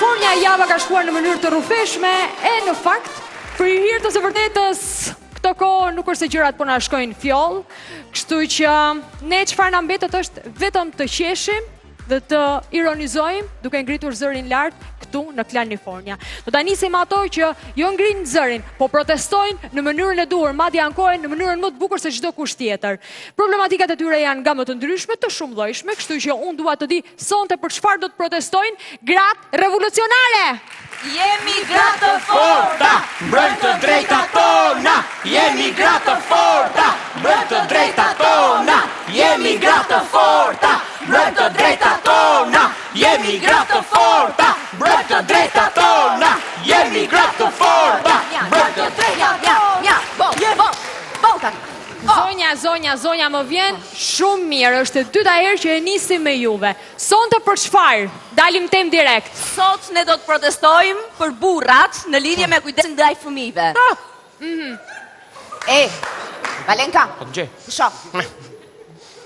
Kalifornia java ka shkuar në mënyrë të rrufeshme e në fakt, për hir të së vërtetës, këto kohë nuk është se gjërat po na shkojnë fjoll, kështu që ne çfarë na mbetet është vetëm të qeshim dhe të ironizojmë duke ngritur zërin lart këtu në Kalifornia. Do ta nisim ato që jo ngrin zërin, po protestojnë në mënyrën e duhur, madje ankohen në mënyrën më të bukur se çdo kusht tjetër. Problematikat e tyre janë nga më të ndryshme, të shumëllojshme, kështu që unë dua të di sonte për çfarë do të protestojnë gratë revolucionare. Jemi gratë të forta, mbrojmë të drejtat tona. Jemi gratë të forta, mbrojmë të drejtat tona. Jemi gratë të forta, mbrojmë të drejtat tona. Jemi gratë të forta, mbrojmë të drejtat tona. Jemi gratë të forta, mbrojmë të drejtat tona. Zonja, më vjen shumë mirë, është e dyta herë që e nisim me juve. Sonte për çfarë? Dalim tem direkt. Sot ne do të protestojmë për burrat në lidhje me kujdesin ndaj fëmijëve. Valenka. Pusho.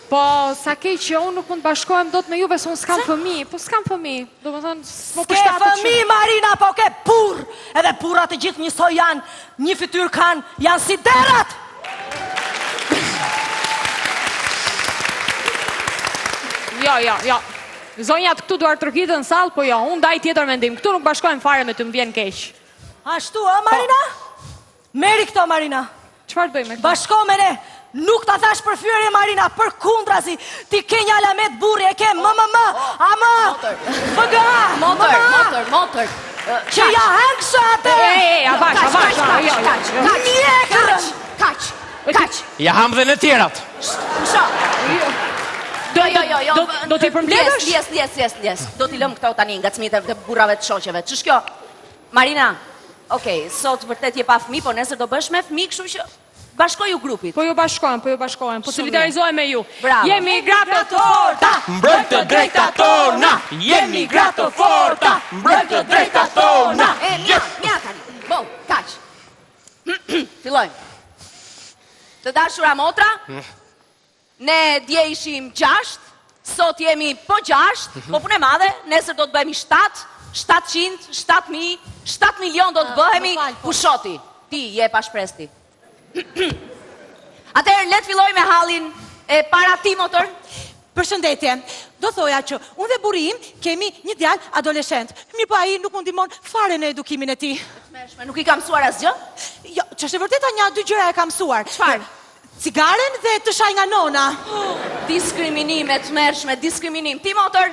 Po, sa keq që unë nuk mund të bashkohem dot me juve, se unë s'kam fëmijë. Po s'kam fëmijë. Domethënë, ke fëmijë Marina, po ke burr. Edhe burrat e gjithë njësoj janë, një fytyrë kanë, janë si derat. Jo. Zonjat këtu duar tërhitë në sallë, po jo, unë daj tjetër mendim. Këtu nuk bashkojmë fare me të më vjen keq. Ashtu, Marina? Meri këto, Marina. Çfarë bëjmë? Bashko me ne. Nuk ta thash për fyerje, Marina, për kundrazi. Ti ke një alamet burri, e ke ama. Motor. Që ja hengshë atë. Avash. Kaq. Ja ham dhe në tjerat. Pusho. Do t'i përmbledhësh? Yes. Do t'i lëm këto tani ngacmimet e burrave të shoqeve. Ç'është kjo? Marina, okej, sot vërtet je pa fëmijë, po nesër do bësh me fëmijë, kështu që bashkoju grupit. Po ju bashkohem, po solidarizohem me ju. Bravo. Jemi gratë të forta, Mbrojmë të drejtat tona. Jemi gratë të forta, mbrojmë të drejtat tona. Mja tani. Bo, kaq. Fillojmë. Të dashura motra, ne dje ishim 6, sot jemi po 6, po punë e madhe, nesër do të bëhemi 7, 700, 7.000, 7 milion do të bëhemi, pushoti. Ti je pa shpresti. Atëherë, le të filloj me hallin e para ti, motor. Përshëndetje. Do thoja që unë dhe burri im kemi një djalë adoleshent. Mirë po ai nuk mund ndihmon fare në edukimin e tij. Nuk i kam mësuar asgjë? Jo, ç'është e vërteta, një 2 gjëra e kam mësuar. Çfarë? Cigaren dhe të shaj nga nona. Diskriminim e tmerrshme, diskriminim. Ti, motor?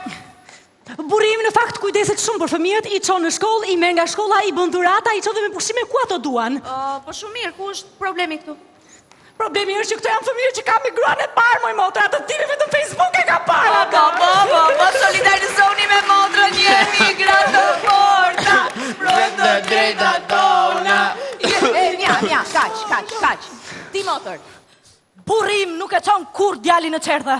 Burri im në fakt kujdeset shumë për fëmijët, i çon në shkollë, i merr nga shkolla, i bën dhurata, i çon dhe me pushime ku ato duan. Po shumë mirë, ku është problemi këtu? Problemi është që këto janë fëmijë që kam me gruan e parë, moj motra, ato tiri vetëm Facebook e ka parë. Po, solidarizoni me motrën, jemi gratë të forta, mbrojmë të drejtat tona. Mja, kaq. Ti, motor? Burri im nuk e çon kur djalin në çerdhe.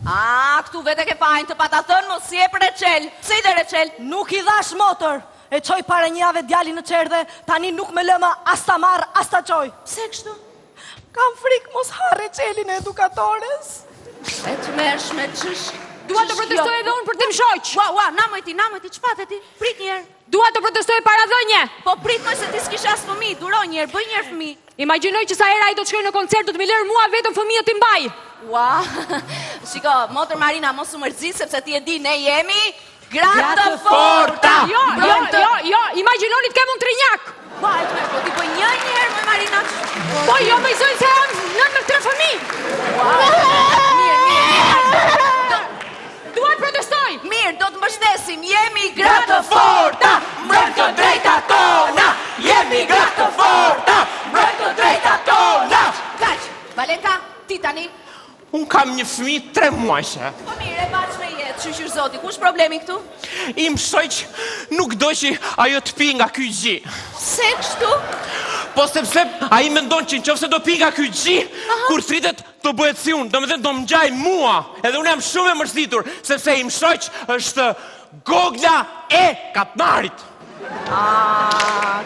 Këtu vete ke fajnë të pata thënë, mos je për Reçel. Se i dhe Reçel? Nuk i dhash motor. E çoj para një jave djalin në çerdhe, tani nuk me lëma as ta marr, as ta çoj. Pse kështu? Kam frikë mos ha Reçelin e edukatores. E tmerrshme ç'sh. Dua të protestoj edhe unë për tim shoq. Ua, namoj ti, ç'pate ti? Prit një herë. Dua të protestoj para dhënje. Po prit më se ti s'kisha as fëmijë, duroj një herë, bëj një herë fëmijë. Imagjinoj që sa herë ai do të shkojë në koncert, do të më lërë mua vetëm fëmijët i mbaj. Ua, shiko, motor Marina, mos u mërzi, sepse ti e di, ne jemi gratë të forta. Jo, imagjinoni të kem unë trinjak. Po ti bëj një herë, më Marina. Po jo, më izojnë se jam 9 fëmijë. Mirë. Dua të protestoj. Mirë, do të mbështesim, jemi gratë të forta, mbrojmë të drejtat tona. Jemi gratë të forta, mbrojmë të drejtat tona. Kaq, Valenka, ti tani? Unë kam një fëmijë 3 muajshe. Po mirë, e bashkë me jetë, shqyr zoti, kush problemi këtu? Im shoq nuk do që ajo të pi nga ky gji. Se kështu? Po sepse ai mendon që nëse do pi nga ky gji, kur thritet do bëhet si unë, domethënë do më ngjaj mua. Edhe unë jam shumë e mërzitur, sepse im shoq është gogla e katnarit.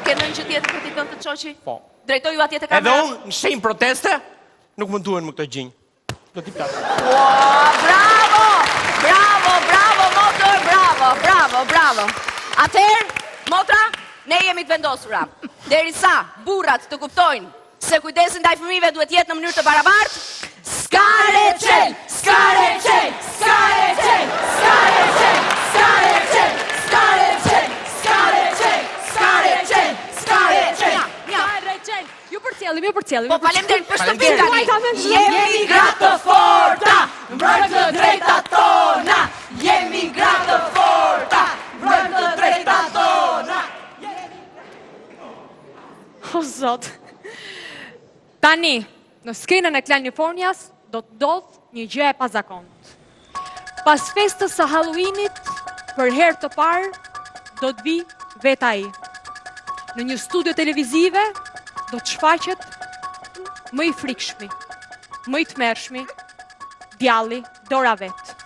Ke nënë që tjetë për t'i kënë të qoqi? Po. Drejtoju atje të kamerë? Edhe unë në shenjë proteste, nuk më duhen më këtë gjinjë. Do t'i platë. Bravo, motor, bravo. Atëherë, motra, ne jemi të vendosura. Derisa burrat të kuptojnë se kujdesi ndaj fëmijëve duhet jetë në mënyrë të barabartë, s'ka reçel, s'ka reçel, s'ka reçel, s'ka reçel, s'ka reçel, s'ka reçel, s'ka reçel, s'ka reçel, s'ka reçel. Ju përcjellim. Po faleminderit për shtëpinë tani. Jemi gratë të forta, mbrojmë të drejtat tona. Jemi gratë të forta, mbrojmë të drejtat tona. O Zot. Tani, në skenën e Kalifornias do të ndodh një gjë e pazakontë. Pas festës së Halloweenit, për herë të parë do të vi vetë ai. Në një studio televizive do të shfaqet më i frikshmi, më i tmerrshmi, djalli Dora vet.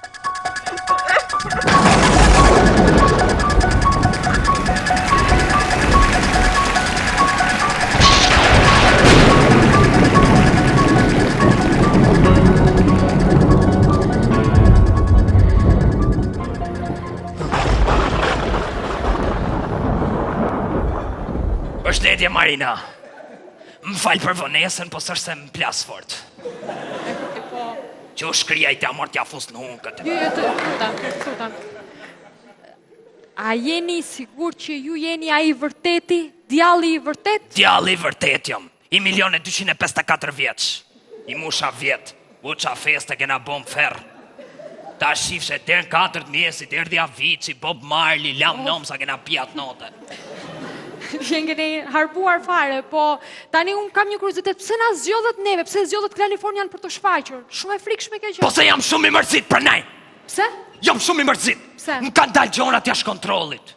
Përshëndetje Marina. Më falë për vonesën, po s'është se më plas fort. Që u shkrija i të amor t'ja fus në unë këtë. Sultan. A jeni sigur që ju jeni ai vërteti, djalli i vërtet? Djalli i vërtet jam, i 1.254 vjeç. I musha vjet, uqa feste kena bom ferr. Ta shifshe der në 4 mjesit, erdhi Avicii, Bob Marley, Lam Nom sa kena pjat note. Keni harbuar fare, po tani unë kam një kuriozitet, pse na zgjodhet neve, pse zgjodhet Kalifornian për të shfaqur? Shumë e frikshme kjo gjë. Po se jam shumë i mërzit për nej. Pse? Jam shumë i mërzit. Pse? Më kanë dalë gjonat jashtë kontrollit.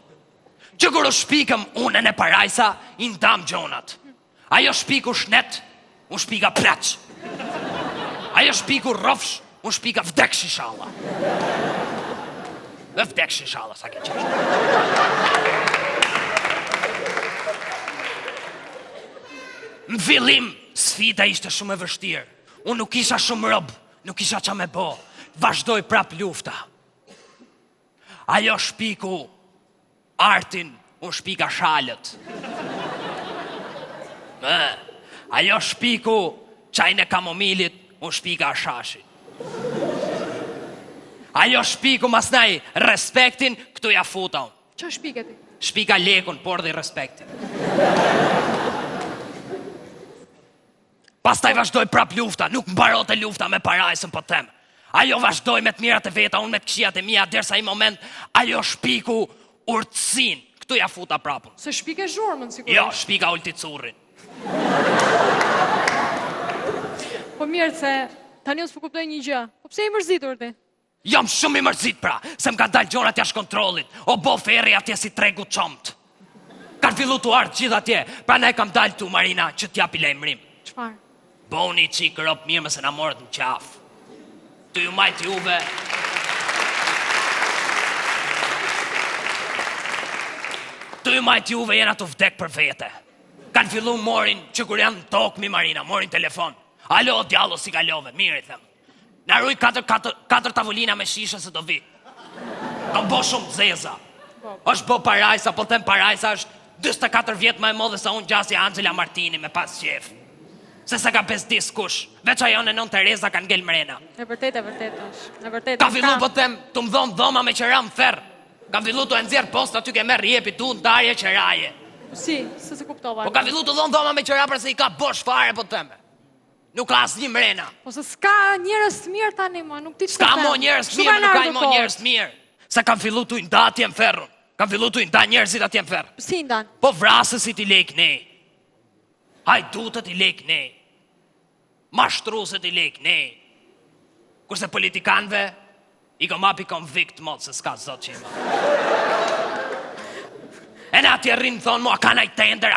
Që kur u shpikëm unën e parajsa, i ndam gjonat. Ajo shpiku shnet, unë shpika plaq. Ajo shpiku rrofsh, unë shpika vdeksh inshallah. Dhe vdeksh inshallah, sa ke qesh. Në fillim, sfida ishte shumë e vështirë. Unë nuk isha shumë rob, nuk isha qa me bo. Vazhdoj prap lufta. Ajo shpiku artin, unë shpika shalët. Ajo shpiku qajnë e kamomilit, unë shpika shashit. Ajo shpiku masnaj respektin, këtu ja futa unë. Që shpike ti? Shpika lekun, por dhe respektin. Pastaj vazhdoj prap lufta, nuk mbarote lufta me parajsën po them. Ajo vazhdoj me të mirat e veta, unë me të këqijat e mia, derisa i moment, ajo shpiku urtësin, këtu ja futa prapun. Se shpike zhurmën, sigurisht. Jo, shpika ulticurrin. Po mirë se, tani unë s'po kuptoj një gjë. Po pse i mërzitur ti? Jam shumë i mërzit pra, se më ka dalë gjonat jashtë kontrollit, o bo ferri atje si tregu çomt. Kanë fillu të ardhë gjithë atje, pra ne kam dalë tu, Marina, që t'japi lajmërim. Çfarë? Boni i qikë rop mirë mëse na morët në qafë. Të ju majt juve... Të ju majt juve jena të vdek për vete. Kanë fillu morin që kur janë në tokë mi Marina, morin telefon. Alo, djallo si kalove, mirë i them. Na ruj 4 tavolina me shishe se do vi. Kam bo shumë zeza. Është bo parajsa, po them parajsa është 24 vjetë më e modhe sa unë gjasi Angela Martini me pas qef. Se ka pesdis kush, veç ajo në non Tereza kanë ngel mrena. E vërtet është. Ka fillu po them, të më dhonë dhoma me qëra më ferë. Ka fillu të nxjerr posta ty ke merë rjepi tu në darje qëraje. Si, se kuptova. Po ka fillu të dhonë dhoma me qëra për se i ka bosh fare po teme. Nuk ka asnjë mrena. Po se s'ka njerëz të mirë tani më, nuk ti ç'ka. S'ka mo njerëz të mirë, nuk ka mo njerëz të mirë. Se kanë fillu të nda atje në ferrun. Kanë fillu të nda njerëzit atje në ferr. Si ndan? Po vrasësit i lek ne. Hajdutët i lek ne. Mashtruset i lek ne. Kurse politikanëve i kom hapi konvikt mod se s'ka zot që ima. E në atje rrinë thonë mu, a ka naj tender.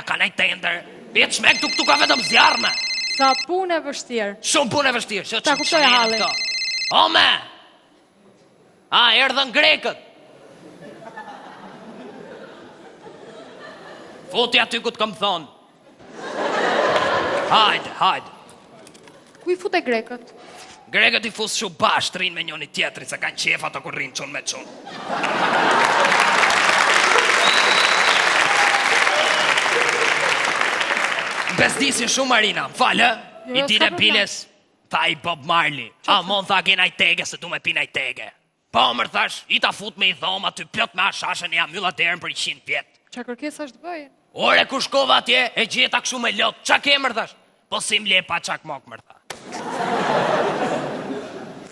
Pjetë shmek tuk ka vetëm zjarme. Sa punë e vështirë. Shumë punë e vështirë. Ta kuptoj halli. Ome! A, erdhën grekët. Futi aty ku të kom thonë. Hajde. Ku i fute grekët? Grekët i fusë shumë bashkë rinë me njoni tjetëri, se kanë qefa të kur rinë qunë me qunë. Bezdisi shumë Marina, falë, i dire piles, tha i Bob Marley. Mon tha ke naj tege se du me pi naj tege. Po, mërë thash, i ta fut me i dhoma, ty plot me ashashën e amylla derën për 100 vjetë. Qa kërkesa është të bëjë? Ore, ku shkova atje, e gjeta këshu me lot, qa ke mërë thash? Po si mle pa qak mok mërë tha.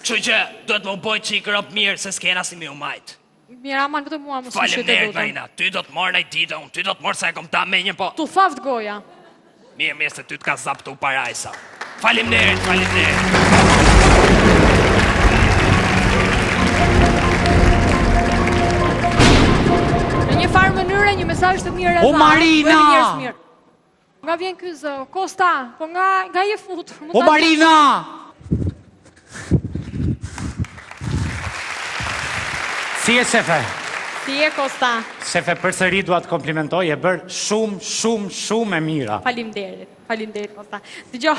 Që që, duhet më bojt që i kërop mirë, se s'kena si mi u majtë. Mirë, aman vetëm mua më Faleminderit Marina, ty do të morë nëj ditë, unë ty do të morë se e kom ta me një po. Tu thaft goja. Mirë, se ty t'ka zap të u parajsa. Faleminderit. Në një farë mënyre, një mesazh të mirë O Marina! Nga vjen ky zë, Kosta, po nga je fut. O Marina! Si e shefe? Si e Kosta? Shefe, përsëri dua të komplimentoj, e bërë shumë e mira. Faleminderit Kosta. Dëgjoj,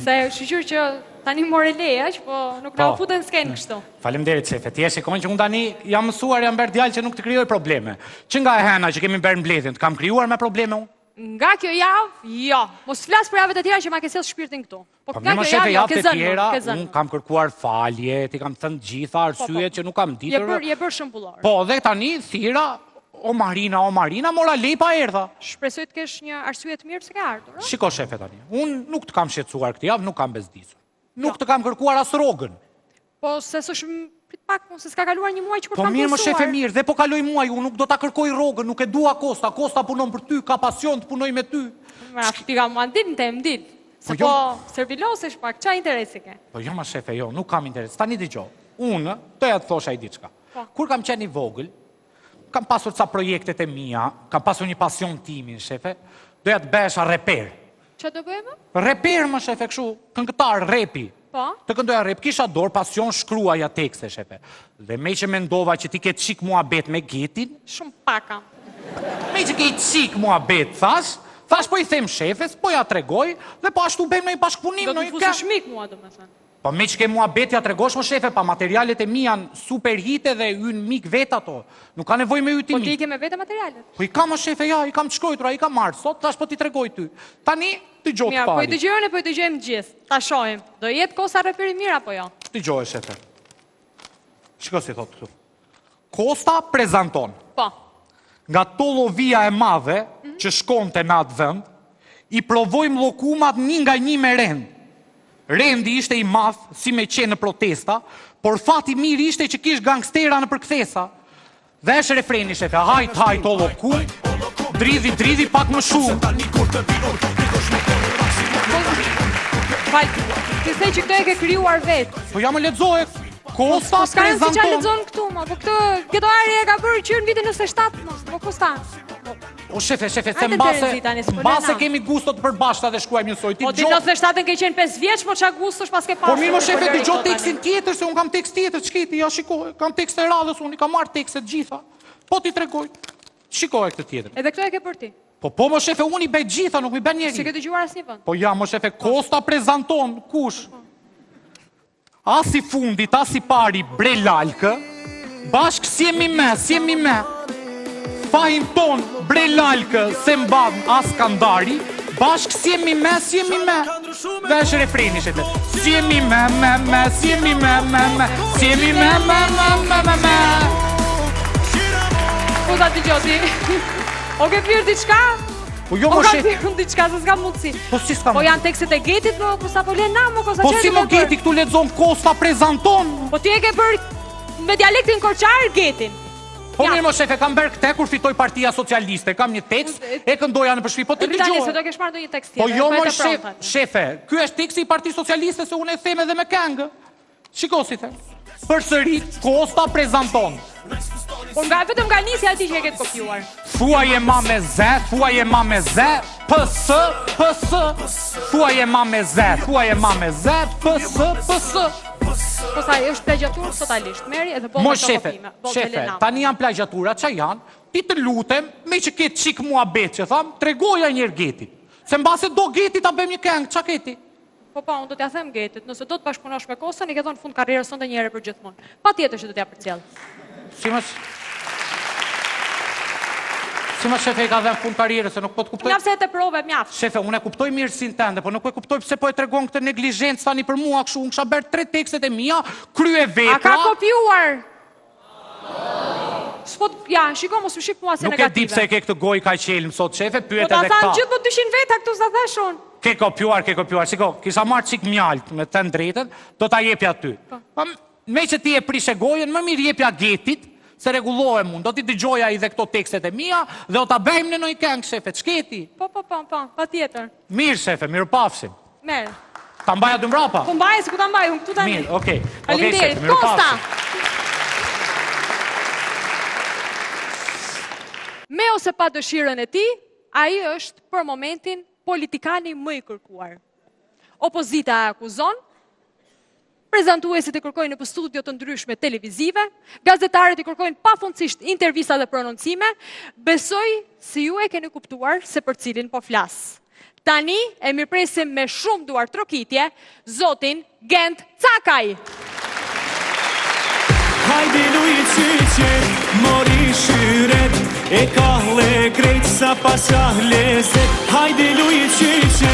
se shiqyr që tani more leja, që po nuk na u futen s'ken kështu. Faleminderit shefe, ti e shikon që unë tani jam mësuar, jam bërë djalë që nuk të krijoj probleme. Që nga e hena që kemi bërë mbledhjen, të kam krijuar me probleme unë? Nga kjo javë, jo. Mos flas për javët e tjera që ma ke sjell shpirtin këtu. Po nga kjo javë, jo, ke zënë. Unë kam kërkuar falje, ti kam thënë gjitha arsyet që nuk kam ditur. Je bërë shëmbullor. Po, dhe tani thira, o Marina, mora lepa erdha. Shpresoj të kesh një arsye të mirë pse ke ardhur, ëh? Shiko shefe tani, unë nuk të kam shqetësuar këtë javë, nuk kam bezdisur. Nuk të kam kërkuar as rrogën. Po se s'është prit pak, se s'ka kaluar një muaj që kur po kam mirë, më punësuar. shefe mirë, dhe po kaloj muaj, unë nuk do ta kërkoj rrogën, nuk e dua Kosta. Kosta punon për ty, ka pasion të punoj me ty. Ti ka mua ndit. Se po servilosesh pak, qa interesi ke? Po jo, ma shefe, jo, nuk kam interes. Tani dëgjoj, unë doja të thosha i diçka. Kur kam qenë i vogël, kam pasur ca projektet e mia, kam pasur një pasion timin, shefe, doja të besha reper. Qa do bëjmë? Reper, më shefe, kështu, këngëtar, repi. Po? Të këndoja rep, kisha dorë, pasion, shkruaja tekste, shefe. Dhe me që mendova që ti ke qik muhabet me Getin, Shumë pakam. me që ke qik muhabet, thash po i them shefes, po ja tregoj, dhe po ashtu bëjmë në i bashkëpunim, Do të fusësh mik mua, do me thënë. Po me që ke muhabet ja tregosh më shefe, pa materialet e mi janë super hite dhe ynë mik vet ato. Nuk ka nevoj me yti Po ti mik. i ke me vete materialet? Po i kam më shefe, ja, i kam të shkojtura, i kam marrë, sot, thash po ti tregoj ty. Tani, të gjotë Mirë, po i pari. dëgjojmë gjithë. Ta shohim. Do jetë Kosta reperi mirë apo jo? Të gjojë, shefe. Shiko si thotë këtu. Kosta prezanton. Po. Nga Tollovia e madhe, që shkonte në atë vend, i provojmë llokumat një nga një me rend. Rendi ishte i madh, si me qenë në protesta, por fati mirë ishte që kish gangstera në përkthesa. Dhe është refreni, shefe, hajt o llokum, dridhi pak më shumë. Ti se që këto e ke krijuar vetë. Po ja më lexoje, Kosta Po s'ka rëndë si qa prezanton. lexon këtu, ma. Po këtë ari e ka bërë qyrë në vitin 97, ma. Po Kosta. O shefe, se Hajde Terenzi tani, s'po mbase lëna. kemi gustot për bashkëta dhe shkuajmë njësoj. Po ti 97-ën ke qenë 5 vjeç, po qa gustosh pas ke pasur. Po mirë më shefe, Për dëgjoj këto tani. tekstin tjetër, se unë kam tekst tjetër, ç'keti, ja shikoj, kam tekst e radhës, unë i kam marrë tekstet gjitha. Po ti tregoj. Shikoj këtë tjetër. Edhe këto e ke për ti. Po më shefe, unë i bëj gjitha, nuk i bën Si njeri. ke dëgjuar asnjë vend. Po ja, më shefe, Kosta prezanton, kush? As i fundit, as i pari, bre lalkë, bashkë si jemi me. Fahin ton, bre lalkë, se mbad as kandari, bashkë si jemi me. Dhe është refreni, shefe. Si jemi me, si jemi me, si jemi me. Po ta dëgjoj ti. O ke pirë diçka? Po jo O më ka shefe, pirë diçka, se s'ka mundësi. po si s'kam. Po janë tekstet e Getit, po Kosta po len na, mo Kosta Po çfarë si ke më bërë? Geti këtu lexon Kosta prezanton. Po ti e ke bërë me dialektin korçar Getin. Po Ja. mirë më shefe, kam bërë këtë kur fitoj Partia Socialiste, kam një tekst, e këndoja në përshpi, po të Tani se dëgjoj. do kesh marrë ndonjë tekst Po tjetër. jo e më të pronta. shefe, ky është teksti i Partisë Socialiste se unë e them edhe me këngë. Shiko si the. Përsëri Kosta prezanton. Po vetëm nga nisja ti që e ke të kopjuar. Thuaj e ma me zë, thuaj e ma me zë, PS. Thuaj e ma me zë, PS. Po sa është plagjatur totalisht. Merri edhe Mo me shefe, tani janë plagjatura, që janë, ti të lutem, me që ke qik mua bet, që tham, tregoja njërë Getit. Se mbase do Getit ta bëjmë një këngë, qa keti? Po unë do t'ja them Getit, nëse do të bashkëpunosh me Kostën, i ke thonë fund karrierës sonte një herë për gjithmonë. Patjetër që do t'ja përcjell. Si më... Si ma shefe i ka dhe në fund karierës, se nuk po të kuptoj... Mjaftë se e të prove, mjaftë. Shefe, unë e kuptoj mirësin tënde, po nuk e kuptoj pse po e tregon këtë negligjencë tani për mua kështu, unë kisha bërë 3 tekstet e mia, krye vepra. A ka kopjuar? Ja, shiko mos u shik mua se Nuk e negative. di pse e ke këtë gojë ka qelm sot, shefe, Po pyet ta edhe thanë këta. gjithë po 200 veta këtu sa thashun. Ke kopjuar, shiko, kisha marrë qik mjalt me të drejtën, do ta jepja ty. Po, me që ti e prishe gojën, më mirë jepja Getit, se rregullohem unë, do t'i dëgjoja i dhe këto tekstet e mia, dhe do ta bëjmë në një këngë, shefe, ç'keti? Po, pa tjetër. Mirë, shefe, mirë pafshim. Merë. Ta mbaja dy mbrapa? Po mbaj, se ku ta mbaj, unë këtu tani. Mirë, okej. Faleminderit. shefe, mirë Kosta! pafshim. Me ose pa dëshirën e ti, ai është për momentin politikani më i kërkuar. Opozita e akuzon, prezantuesit i kërkojnë në studio të ndryshme televizive, gazetarët i kërkojnë pafundësisht intervista dhe prononcime, besoj si ju e keni kuptuar se për cilin po flas. Tani e mirpresim me shumë duar trokitje, zotin Gent Cakaj. Hajde luj qyqe, mori shyret, e kahle krejt sa pasah lezet. Hajde luj qyqe,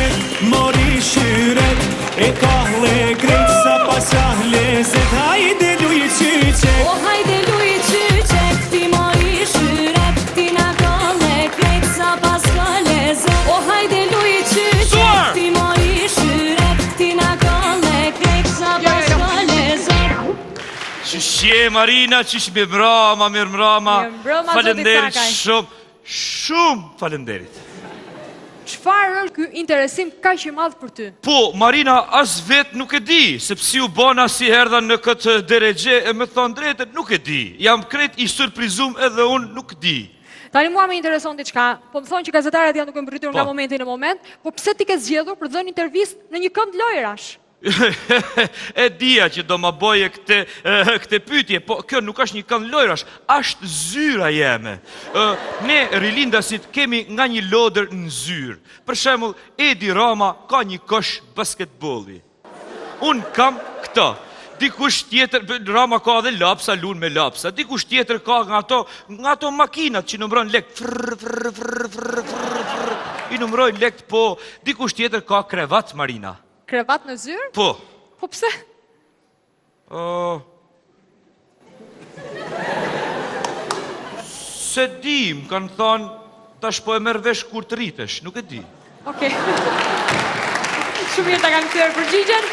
mori shyret, e kahle krejt sa pasah lezet. Hajde luj qyqe. O hajde luj qyqe, ti mori shyret, ti na kahle krejt sa pasah lezet. O hajde luj qyqe, ti mori shyret, ti na kahle krejt sa pasah lezet. Qëshje Marina, qësh me mrama, mirë mrama. Mirë mbrëma, zoti Falenderit Cakaj. shumë falenderit. Çfarë është ky interesim kaq i madh për ty? Po, Marina, as vet nuk e di, sepse u bona si herdha në këtë deregje e me thonë drejtën, nuk e di. Jam krejt i surprizum edhe unë nuk di. Tani mua më intereson diçka, po më thonë që gazetarët janë duke mbritur nga Po. momenti në moment, po pse ti ke zgjedhur për dhënë intervistë në një kënd lojrash? E dija që do ma boje këte pytje, po kjo nuk është një kënd lojrash, është zyra jeme. Ne rilindasit kemi nga një lodër në zyrë. Për shembull, Edi Rama ka një kosh basketbolli. Unë kam këta. Dikush tjetër, Rama ka dhe lapsa, lun me lapsa. Dikush tjetër ka nga ato makinat që numrojnë lekt. I numrojnë lekt, po. Dikush tjetër ka krevat, Marina. Krevat në zyrë? Po. Po pse? Se dim, kanë thonë, tash po e merr vesh kur të rritesh, nuk e di. Okej. Shumë mirë ta kanë kthyer përgjigjen.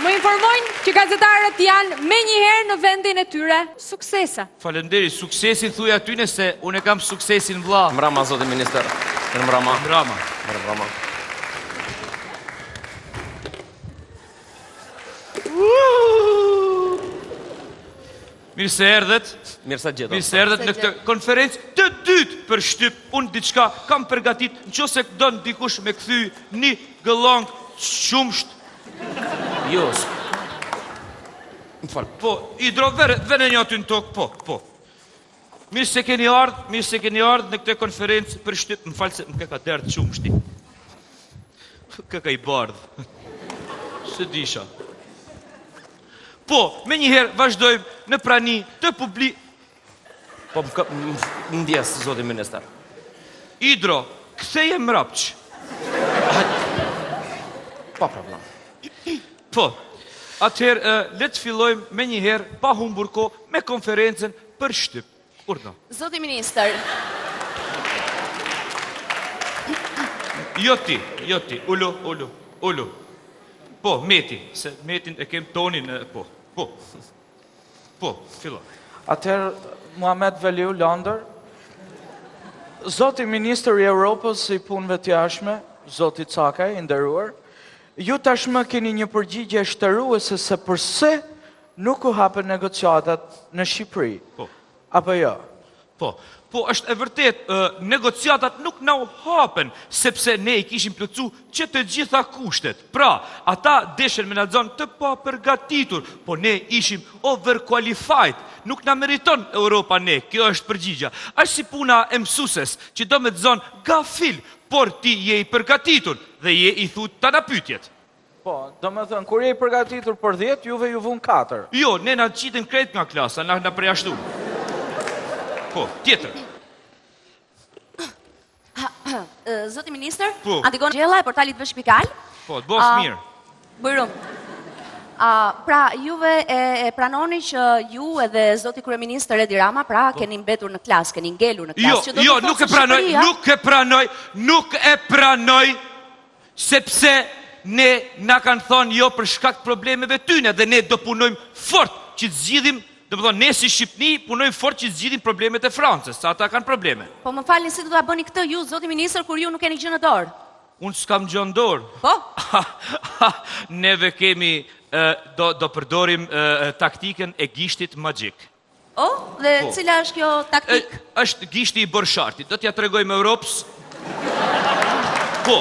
Më informojnë që gazetarët janë menjëherë në vendin e tyre. Suksese. Faleminderit, suksesin thuaj aty se unë e kam suksesin vlla. Mbrama, zotë minister. Mbrama. Brama. Mbrama. Mirë se erdhet. Mirë sa gjithë. Mirë se erdhet në këtë konferencë të dytë për shtyp. Unë diçka kam përgatit, nëse don dikush me kthy një gëllong qumsht. Jo. Po, i dro vene një aty në tokë, po. Mirë se keni ardhë në këtë konferencë për shtyp. Më falë se më ka derdhë qumshti. Ka i bardhë. Se disha. Po, me njëherë vazhdojmë në prani të Po më ndjes, zotë minister. Idro, ktheje mrapç. Pa problem. Po, atëherë le të fillojmë me njëherë pa humbur kohë me konferencën për shtyp. Urna. Zoti minister, Jo ti, ullu. Po, Meti, se Metin e kem tonin, po, filloj. Atëherë, Muhamet Veliu Landër, Zoti Ministër i Europës i punëve të jashtme, Zoti Cakaj, i nderuar, ju tashmë keni një përgjigje shtëruese se përse nuk u hapen negociatat në Shqipëri. Po. Apo jo? Po, është e vërtet, negociatat nuk na u hapen, sepse ne i kishim plotsu që të gjitha kushtet. Pra, ata deshen me na zonë të pa përgatitur, po ne ishim overqualified. Nuk na meriton Europa ne, kjo është përgjigja. Është si puna e mësuses, që do me të zonë gafil, por ti je i përgatitur dhe je i thut të na pytjet. Po, do me thënë, kur je i përgatitur për 10, juve ju vun 4. Jo, ne na qitin krejt nga klasa, na përjashtu. Po, tjetër. Zoti Ministër, Po. Antigon Gjella e portalit Vesh.al. Po, të bosh mirë. Bëjrum. Pra, juve e pranoni që ju edhe Zoti Kryeministër Edi Rama, pra, keni mbetur në klasë, keni ngelur në klasë. Jo, nuk e pranoj, sepse ne na kanë thonë jo për shkak problemeve tyne dhe ne do punojmë fort që të zgjidhim, do të thonë ne si Shqipni punojmë fort që të zgjidhim problemet e Francës, sa ata kanë probleme. Po më falni, si do ta bëni këtë ju, Zoti Ministër, kur ju nuk keni gjë në dorë? Unë s'kam gjë në dorë. Po? Neve kemi, do përdorim taktikën e gishtit magjik. Dhe cila është kjo taktikë? Është gishti i Borshartit. Do t'ja tregojmë Europës. Po.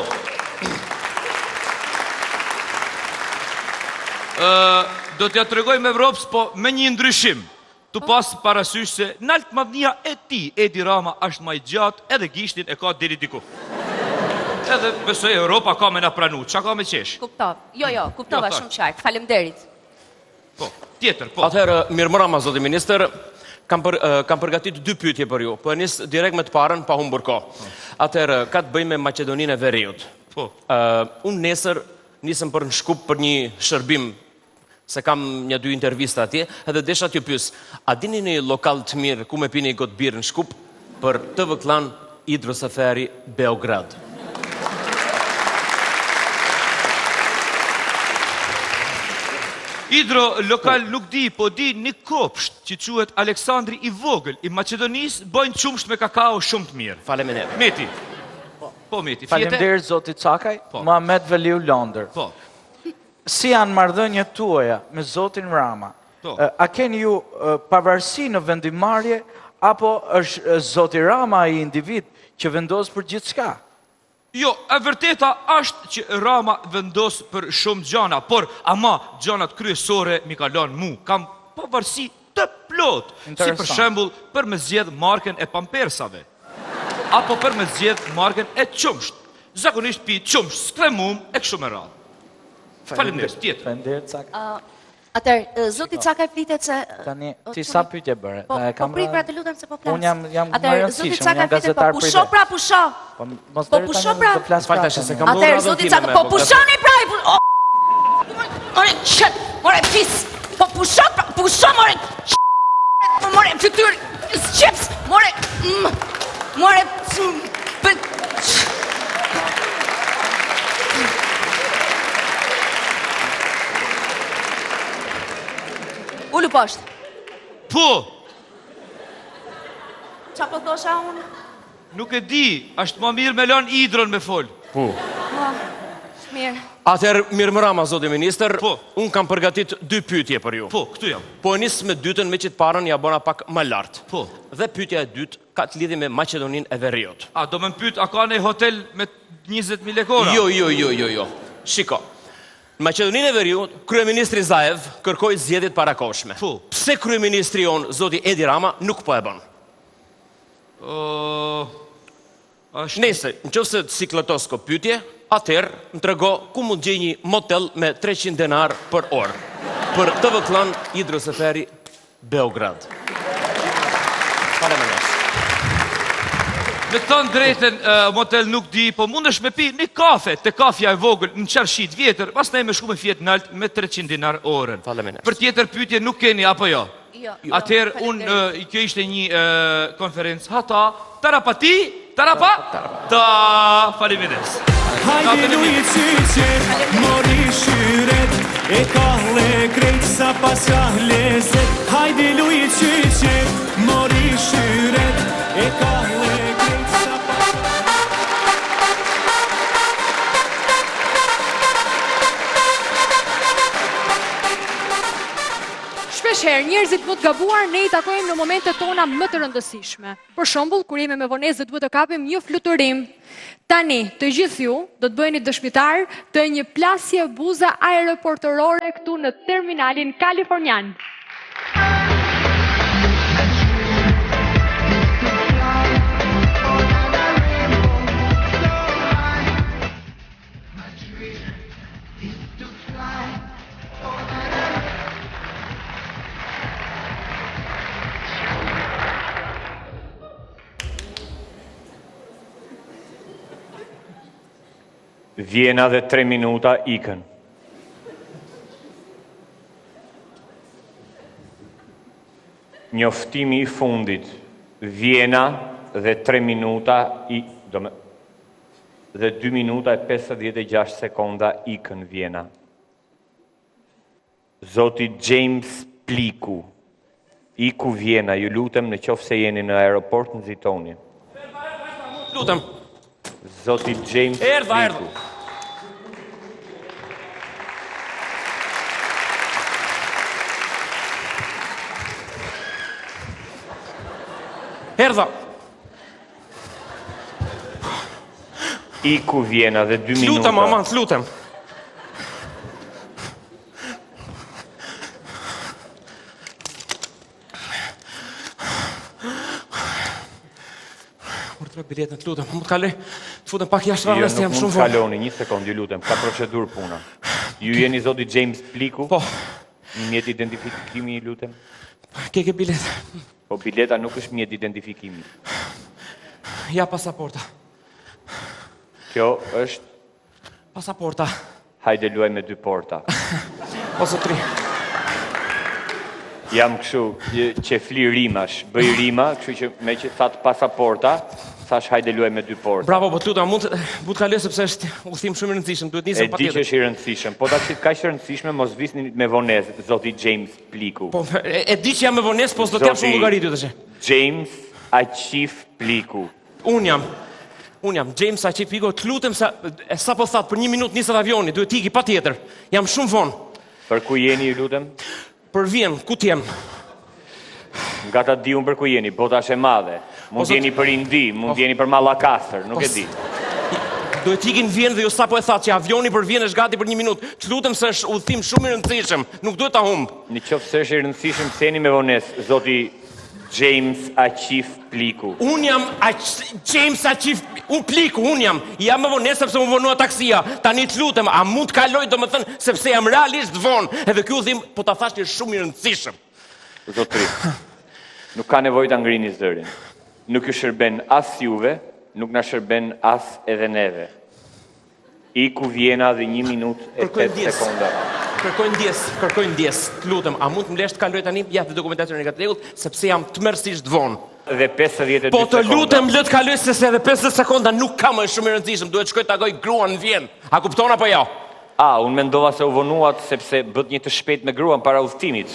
Do t'ja tregojmë Europës, po me një ndryshim. Tu pas parasysh se nalt madhnia e ti, Edi Rama, është më i gjatë, edhe gishtin e ka deri diku. Edhe besoj Europa ka me na pranu, qa ka me qesh? Kuptov. Jo, kuptova shumë qartë. Faleminderit. Po, tjetër, po. Atëherë, mirëmbrëma, Zoti Ministër, kam përgatit 2 pyetje për ju. Po e nis direkt me të parën, pa humbur kohë. Atëherë, ka të bëjmë me Maqedoninë e Veriut. Po. Unë nesër nisëm për në Shkup për një shërbim, se kam 1-2 intervista atje, edhe desha t'ju pyes, a dini një lokal të mirë ku me pini gotë birë në Shkup për TV Klan Hidrosafari Beograd? Hidro lokal nuk di, po di një kopsht që quhet Aleksandri i Vogël i Maqedonisë, bojnë qumsht me kakao shumë të mirë. Faleminderit. Meti. Po, Meti, fjete? Faleminderit Zoti Cakaj, Muhamet Veliu Londër. Po. Si janë marrëdhëniet tuaja me Zotin Rama? Po. A keni ju pavarësi në vendimarrje apo është Zoti Rama ai individ që vendos për gjithçka? Jo, e vërteta është që Rama vendos për shumë gjana, por ama gjanat kryesore mi kalon mu. Kam pavarësi të plot, si për shembull për me zgjedh markën e pampersave, apo për me zgjedh markën e qumsht. Zakonisht pi qumsht, skremum e kështu me radhë. Faleminderit, tjetër. Faleminderit Cakaj. Atëherë, Zoti Cakaj flitet se... Tani, ti sa pyetje bëre? Po prit pra të lutem se po flas. Unë jam Atëherë, Zoti Cakaj flitet, po pusho pra, pusho. Po pusho pra. Atëherë, Zoti Cakaj, po pushoni pra. More, qët, more pis. Po pusho pra, pusho, more. More, fytyr, s'qeps, more. More, Ullu poshtë. Po! Qa po thosha unë? Nuk e di, është më mirë me lanë Hidron me folë. Po. Mirë. Atëherë, mirëmbrëma, Zoti Ministër, unë kam përgatit 2 pyetje për ju. Po, këtu jam. Po e nis me dytën, me që të parën ja bona pak më lartë. Po. Dhe pyetja e dytë ka të lidhje me Maqedoninë e Veriut. A, do me më pyet, a ka një hotel me 20.000 lekora? Jo. Shiko. Në Maqedoninë e Veriut, kryeministri Zaev kërkoi zgjedhjet parakohshme. Pse kryeministri jon, Zoti Edi Rama, nuk po e bën? Nëse, nëse sikletos ko pyetje, atëherë më trego ku mund gjej një motel me 300 denar për orë për TV Klan Hidrosafari Beograd. Faleminderit. Me të thënë drejten, motel nuk di, po mundesh me pi një kafe, te kafja e vogël, në qarshit vjetër, pas ne me shku me fjet nalt me 300 dinar orën. Për tjetër pyetje nuk keni, apo jo? Jo. Atëherë, kjo ishte një konferencë, hata, tarapati, tarapa, ta, faleminderit. Hajde luj qyqet, mori shyret, e kahle krejt sa pas ka lezet. Hajde luj qyqet, mori shyret, e kahle krejt sa pas ka Shpeshherë, njerëzit më të gabuar ne i takojmë në momentet tona më të rëndësishme. Për shembull, kur jemi me vonesë duhet të kapim një fluturim. Tani, të gjithë ju do të bëheni dëshmitar të një plasje buza aeroportore këtu në terminalin kalifornian. Vjena dhe 3 minuta ikën. Njoftimi i fundit. Vjena dhe 3 minuta dhe 2 minuta e 56 sekonda ikën Vjena. Zoti James Pliku. Iku Vjena, ju lutem në qoftë se jeni në aeroport nxitoni. Lutem. Zoti James Pliku. Erdha. Iku Vjena dhe 2 minuta. Lutem, mama, lutem. Urdhëro biletën, lutem. Mund të kaloj, të futem pak jashtë rrugës, jam shumë vonë. Kaloni, një sekond, ju lutem, ka procedurë puna. Ju jeni zoti James Pliku? Po. Mjet identifikimi, ju lutem. Ke biletë. Po bileta nuk është mjet identifikimi. Ja pasaporta. Kjo është... Pasaporta. Hajde luaj me 2 porta. Ose 3. Jam kështu, që fli rimash, bëj rima, kështu që me që thatë pasaporta, thash hajde luaj me 2 porta. Bravo, po lutem, mund të kaloj sepse është udhëtim shumë i rëndësishëm, duhet nisem patjetër. E di që është i rëndësishëm, po ta qit kaq rëndësishme mos visni me vonesë, zoti James Pliku. Po e di që jam me vonesë, po s'do të jam shumë llogaritë tash. James Aqif Pliku. Un jam James Aqif Pliku, të lutem sa po thatë për 1 minutë niset avioni, duhet iki patjetër. Jam shumë vonë. Për ku jeni, ju lutem? Për Vjen, ku t'jem? Nga ta di unë për ku jeni, bota është e madhe. Mund jeni për Indi, mund jeni për Mallakastër, nuk e di. Duhet ikin Vjen dhe ju sapo e thatë që avioni për Vjen është gati për 1 minutë. Të lutem se është udhëtim shumë i rëndësishëm, nuk duhet ta humb. Në qoftë se është i rëndësishëm, seni me vonesë, zoti James Aqif Pliku. Un jam James Aqif Pliku, un jam me vonesë sepse më vonua taksia. Tani të lutem, a mund të kaloj domethënë sepse jam realisht vonë, edhe ky udhim po ta thash është shumë i rëndësishëm. Zotri, nuk ka nevojë ta ngrini zërin. Nuk ju shërben as juve, nuk na shërben as edhe neve. Iku Vjena dhe 1 minutë e 8 sekonda. Kërkoj ndjes, të lutem, a mund të më lesh të kaloj tani jashtë dokumentacionin e rregullt, sepse jam tmerrsisht vonë. Dhe 52 sekonda. Po të lutem, lë të kaloj se edhe 50 sekonda nuk ka më shumë i rëndësishëm, duhet shkoj të takoj gruan në Vjen. A kupton apo jo? Unë mendova se u vonuat sepse bët një të shpejt me gruan para udhëtimit.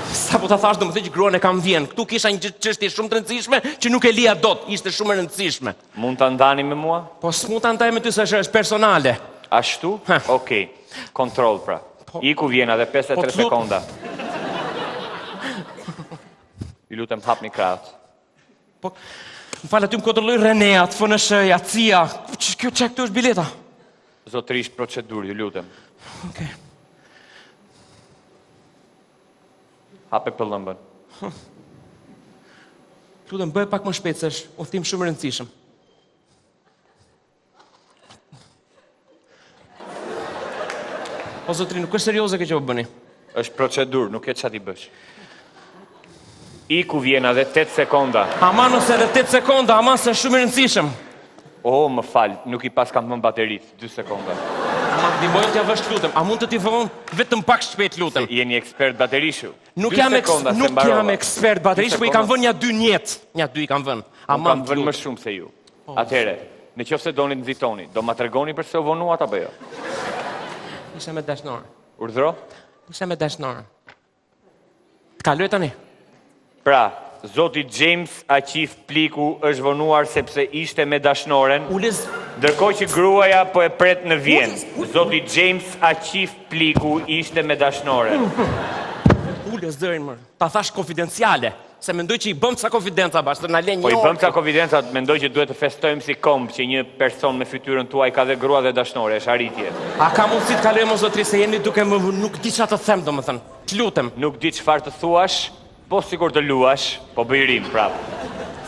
Sa po ta thash domethënë që gruan e kam Vjen. Ktu kisha një çështje shumë të rëndësishme që nuk e lija dot, ishte shumë e rëndësishme. Mund ta ndani me mua? Po s'mund ta ndaj me ty se është personale. Ashtu? Okej. Kontroll pra. Iku Vjena dhe 53 sekonda. Ju lutem hapni krahët. Po, më falë aty më kontrolloj Renea, të FNSH-ja, CIA. Kjo çka këtu është bileta? Zotërisht procedurë, ju lutem. Okej. Hape pëllëmbën. Lutem, bëj pak më shpejt se është udhtim shumë i rëndësishëm. O zotri, nuk është serioze kjo që po bëni. Është procedurë, nuk e ç'a ti bësh. Iku Vjena dhe 8 sekonda. Aman ose edhe 8 sekonda, aman se është shumë i rëndësishëm. Më fal, nuk i pas kam vënë bateritë, 2 sekonda. Ama ndihmojmë t'ja vësh lutem, a mund të t'i vëmë vetëm pak shpejt lutem. Jeni ekspert baterishu. Nuk jam ekspert baterishu, po i kam vënë ja 2 njet. Ja 2 i kam vënë. Kam vënë më shumë se ju. Atëherë, në qoftë se doni të nxitoni, do ma tregoni pse u vonuat apo jo? Isha me dashnore. Urdhro? Isha me dashnore. Të kaloj tani. Pra, zoti James Aqif Pliku është vonuar sepse ishte me dashnoren, ndërkohë që gruaja po e pret në Vjen. Zoti James Aqif Pliku ishte me dashnoren. Ulës zërin më. Ta thash konfidenciale. Se mendoj që i bëm ca konfidenca bashkë, na lën një. Po i bëm ca konfidenca, mendoj që duhet të festojmë si komb që një person me fytyrën tuaj ka dhe grua dhe dashnore, është arritje. A ka mundësi të kalojmë zotri se jeni duke më nuk di çfarë të them domethënë. Të lutem. Nuk di çfarë të thuash, po sikur të luash, po bëj rim prap.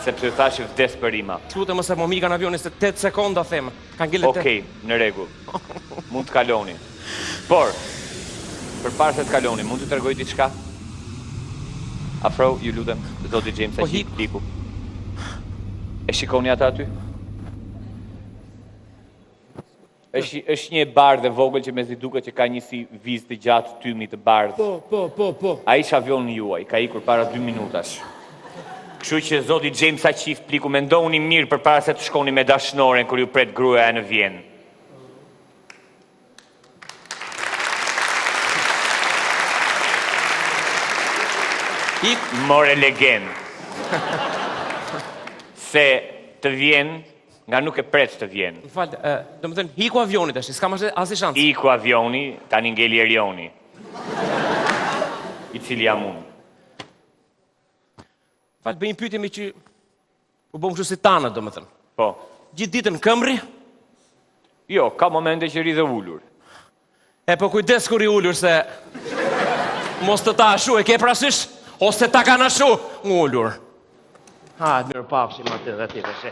Sepse thash vdes për rima. Të lutem mos e më mikan avionin se 8 sekonda them. Ka ngelë 8. Okej, në rregull. Mund të kaloni. Por përpara se të kaloni, mund të tregoj diçka? Afro, ju lutem, zoti James Aqif Pliku. E shikoni ata aty? është një bardhë e vogël që mezi duket që ka një si vizë të gjatë tymni të bardhë. Po. A ish avionin juaj, ka ikur para 2 minutash. Kështu që zoti James Aqif pliku mendoni mirë përpara se të shkoni me dashnoren kur ju pret gruaja në Vjenë. More legend. Se të Vjenë, nga nuk e pret të Vjenë. Më falë, do më thënë, hiku avionit është, s'kam asë shansë. Hiku avioni, tani ngeli Erioni. I cili jam unë. Falë, bëjmë pyetjemi që u bëmë kështu si tanët, do më thënë. Po. Gjithë ditën këmri? Jo, ka momente që ri dhe ullur. E po kujdes kur i ullur se mos të ta ashu, e ke prasysh? Ose ta kanë ashu, ullur. Ha, mirë pafshim atë dhe ti dhe she.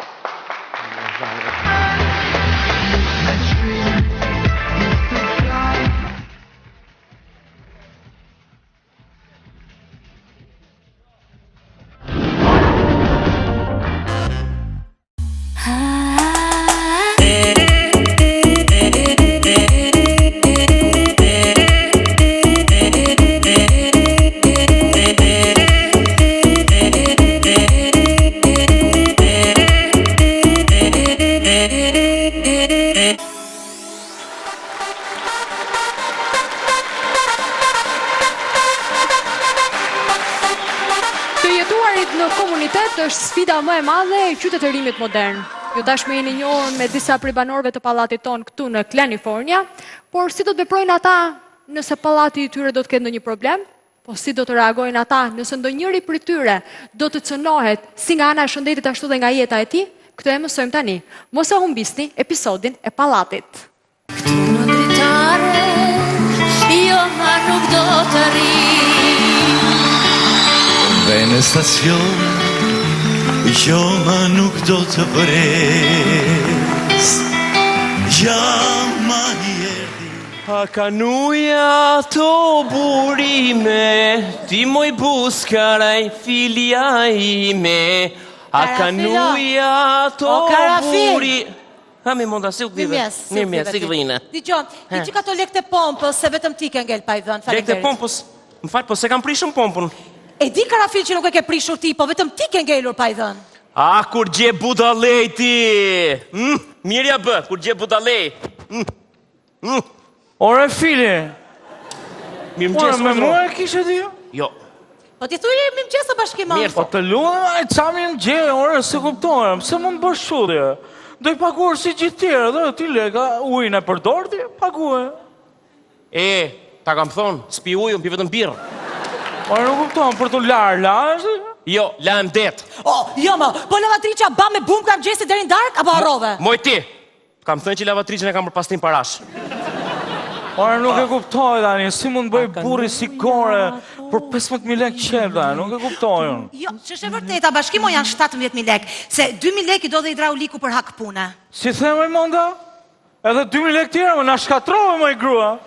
Është sfida më e madhe e qytetërimit modern. Ju tashmë jeni njohur me disa prej banorëve të pallatit ton këtu në Kalifornia, por si do të veprojnë ata nëse pallati i tyre do të ketë ndonjë problem? Po si do të reagojnë ata nëse ndonjëri prej tyre do të cënohet si nga ana e shëndetit ashtu dhe nga jeta e tij? Këtë e mësojmë tani. Mos e humbisni episodin e pallatit. Këtu në dritare, jo ma nuk do të rri. Dhe në stacion, jo ma nuk do të pres. Jam ani erdi. A kanuja to burime, ti moj buskaraj filja ime. A kanuja to burime. Ha mi monda, si u këdive? Mirë, si këdhine. Dijon, i që ka to lekte pompës, se vetëm ti ke ngel pa i dhënë, lekte pompës? Më falë, po se kam prishën pompën. E di Karafil që nuk e ke prishur ti, po vetëm ti ke ngelur pa i dhënë. A, kur gje budalej ti! Mirja bë, kur gje budalej. Ore, Fili! Mirë më qesë, me mua e kishe ti? Jo. Po ti thuj e mi më qesë o bashkimon? Po të lunë, e qa mi më gje, ore, se kuptojnë, pëse mund bësh shudje? Do i paguar si gjithë tjere, dhe ti leka, ujnë e përdor ti, paguhe. Ta kam thonë, s'pi ujë, m'pi vetëm birë. Ore, nuk kuptojnë, për të larë, Jo, lajm det. Jo, po lavatriqa ba me bum kam gjesi deri në dark, apo harrove? Moj ti, kam thënë që lavatricën e kam për pastim parash. Ore, nuk e kuptoj, Dani, si mund bëj burri si gore për 15.000 lek qep, Dani, nuk e kuptoj unë. Jo, që është e vërteta, bashkimo janë 17.000 lek, se 2.000 lek i do dhe hidrauliku për hak pune. Si theme, Monda? Edhe 2.000 lek tjera, më na shkatrove, më i grua.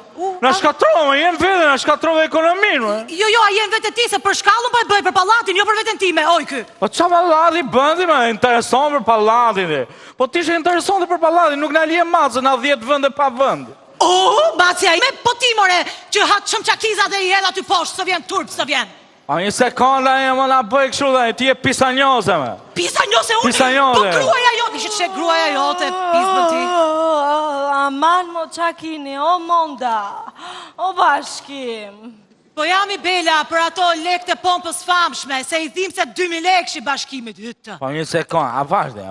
Na shkatrove, jenë vete, na shkatrove ekonominë. Jo, a jenë vete ti, se për shkallën pa e bëj për pallatin, jo për veten time, oj ky. Po qa pallati bëndi, me intereson për pallatin, po ti ishe intereson dhe për pallatin, nuk na lije macë, na 10 vënde pa vënd. Bacia ime, po ti more, që hatë shumë qakiza dhe i hedha ty poshtë, së vjen turp, së vjen. A një sekonda e më na bëj kështu dhe, ti e pisanjose me. Pisanjose unë? Po gruaja jote, ishtë që gruaja jote, pismë ti. Aman mo qakini, o Monda, o bashkim. Po jam i bela për ato lek të pompës famshme, se i dhim se 2.000 lek shi bashkimit hytë. Po një sekond, a vazhde.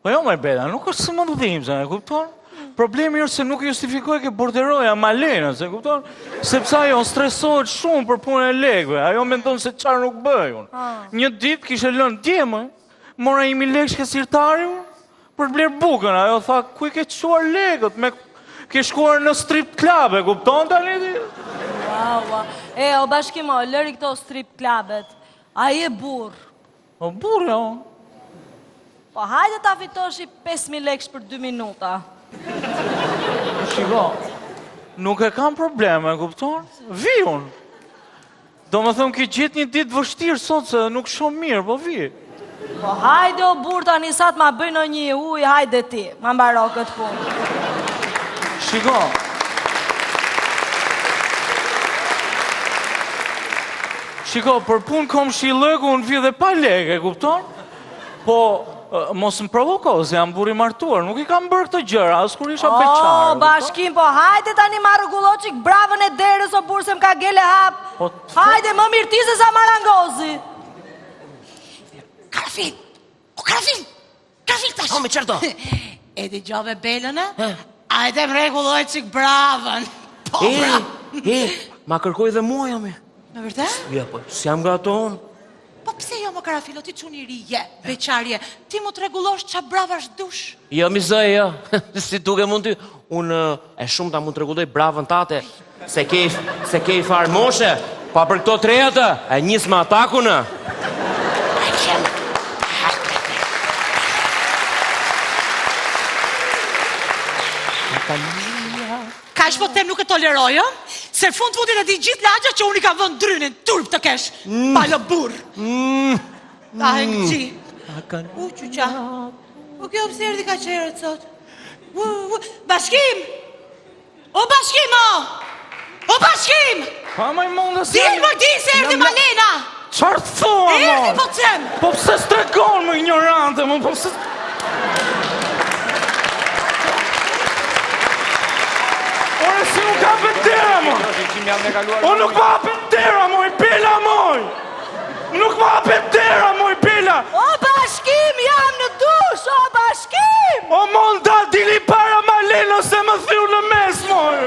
Po jo me bela, nuk është së më të dhim, se ne kupton? Problemi është se nuk justifikoj ke borderoja Malena, se kupton? Sepse ajo stresohet shumë për punë e lekve, ajo mendon se qarë nuk bëj unë. Një dit kishe lënë djemë, mora 1.000 lekë shke sirtari për të blerë bukën, ajo tha, ku i ke quar lekët, ke shkuar në strip club, e kupton të aliti? O bashkimo, lëri këto strip clubet, a i e burë. O burë, jo. Po hajde ta fitoshi 5.000 lekësh për 2 minuta. Shiko, nuk e kam probleme, kupton? Vi unë. Do më thëmë ki gjithë një ditë vështirë sot se nuk shumë mirë, po vi. Po hajde o burë ta njësat ma bëjnë një ujë, hajde ti, ma mbaro këtë punë. Shiko. Shiko, për punë kom shilëgu unë vi dhe pa lege, kupton? Po, mos më provoko, se jam buri martuar, nuk I kam bërë këtë gjëra, as kur isha beqarë. Bashkim, po hajde tani ma rregulloqik bravën e derës o burë se m'ka gele hap. Hajde, më mirë ti se sa marangozi. Karafil! O Karafil! Karafil tash! O, me qërto? E di gjove belën e? Hajde më rregulloqik bravën. Po, bravën. Ma kërkoj dhe mua jam e. Me vërtet? Ja, po, si jam nga tonë. Po pse jo më Karafilo, ti quni ri je, beqarje, ti mu të regulosh qa bravash dush. Jo, mi zë, jo, si duke mund ty, unë e shumë ta mund të regulloj bravën tate, se ke I farë moshe, pa për këto trejatë, e njësë me atakunë. Ka ish po tem nuk e toleroj, se fund fundit e di gjithë lagja që unë I ka vënd drynin, turp të kesh, palo burr. Ta hengë qi. Qyqa. Po kjo pëse erdi ka qerët sot. Bashkim! O Bashkim, o! O Bashkim! Pa maj mundë se... Dilë më di se erdi Malena! Qarë të thua, mo? Erdi po të qem! Po pëse stregon më ignorante, mo? Po pëse... Ore, si nuk ka pëndera, mo! O nuk ma pëndera, mo, I pila, moj! Nuk ma pëndera, mo, I pila! O Bashkim, jam në dush, o Bashkim! O monda, dili para Malena se më thiu në mes, moj!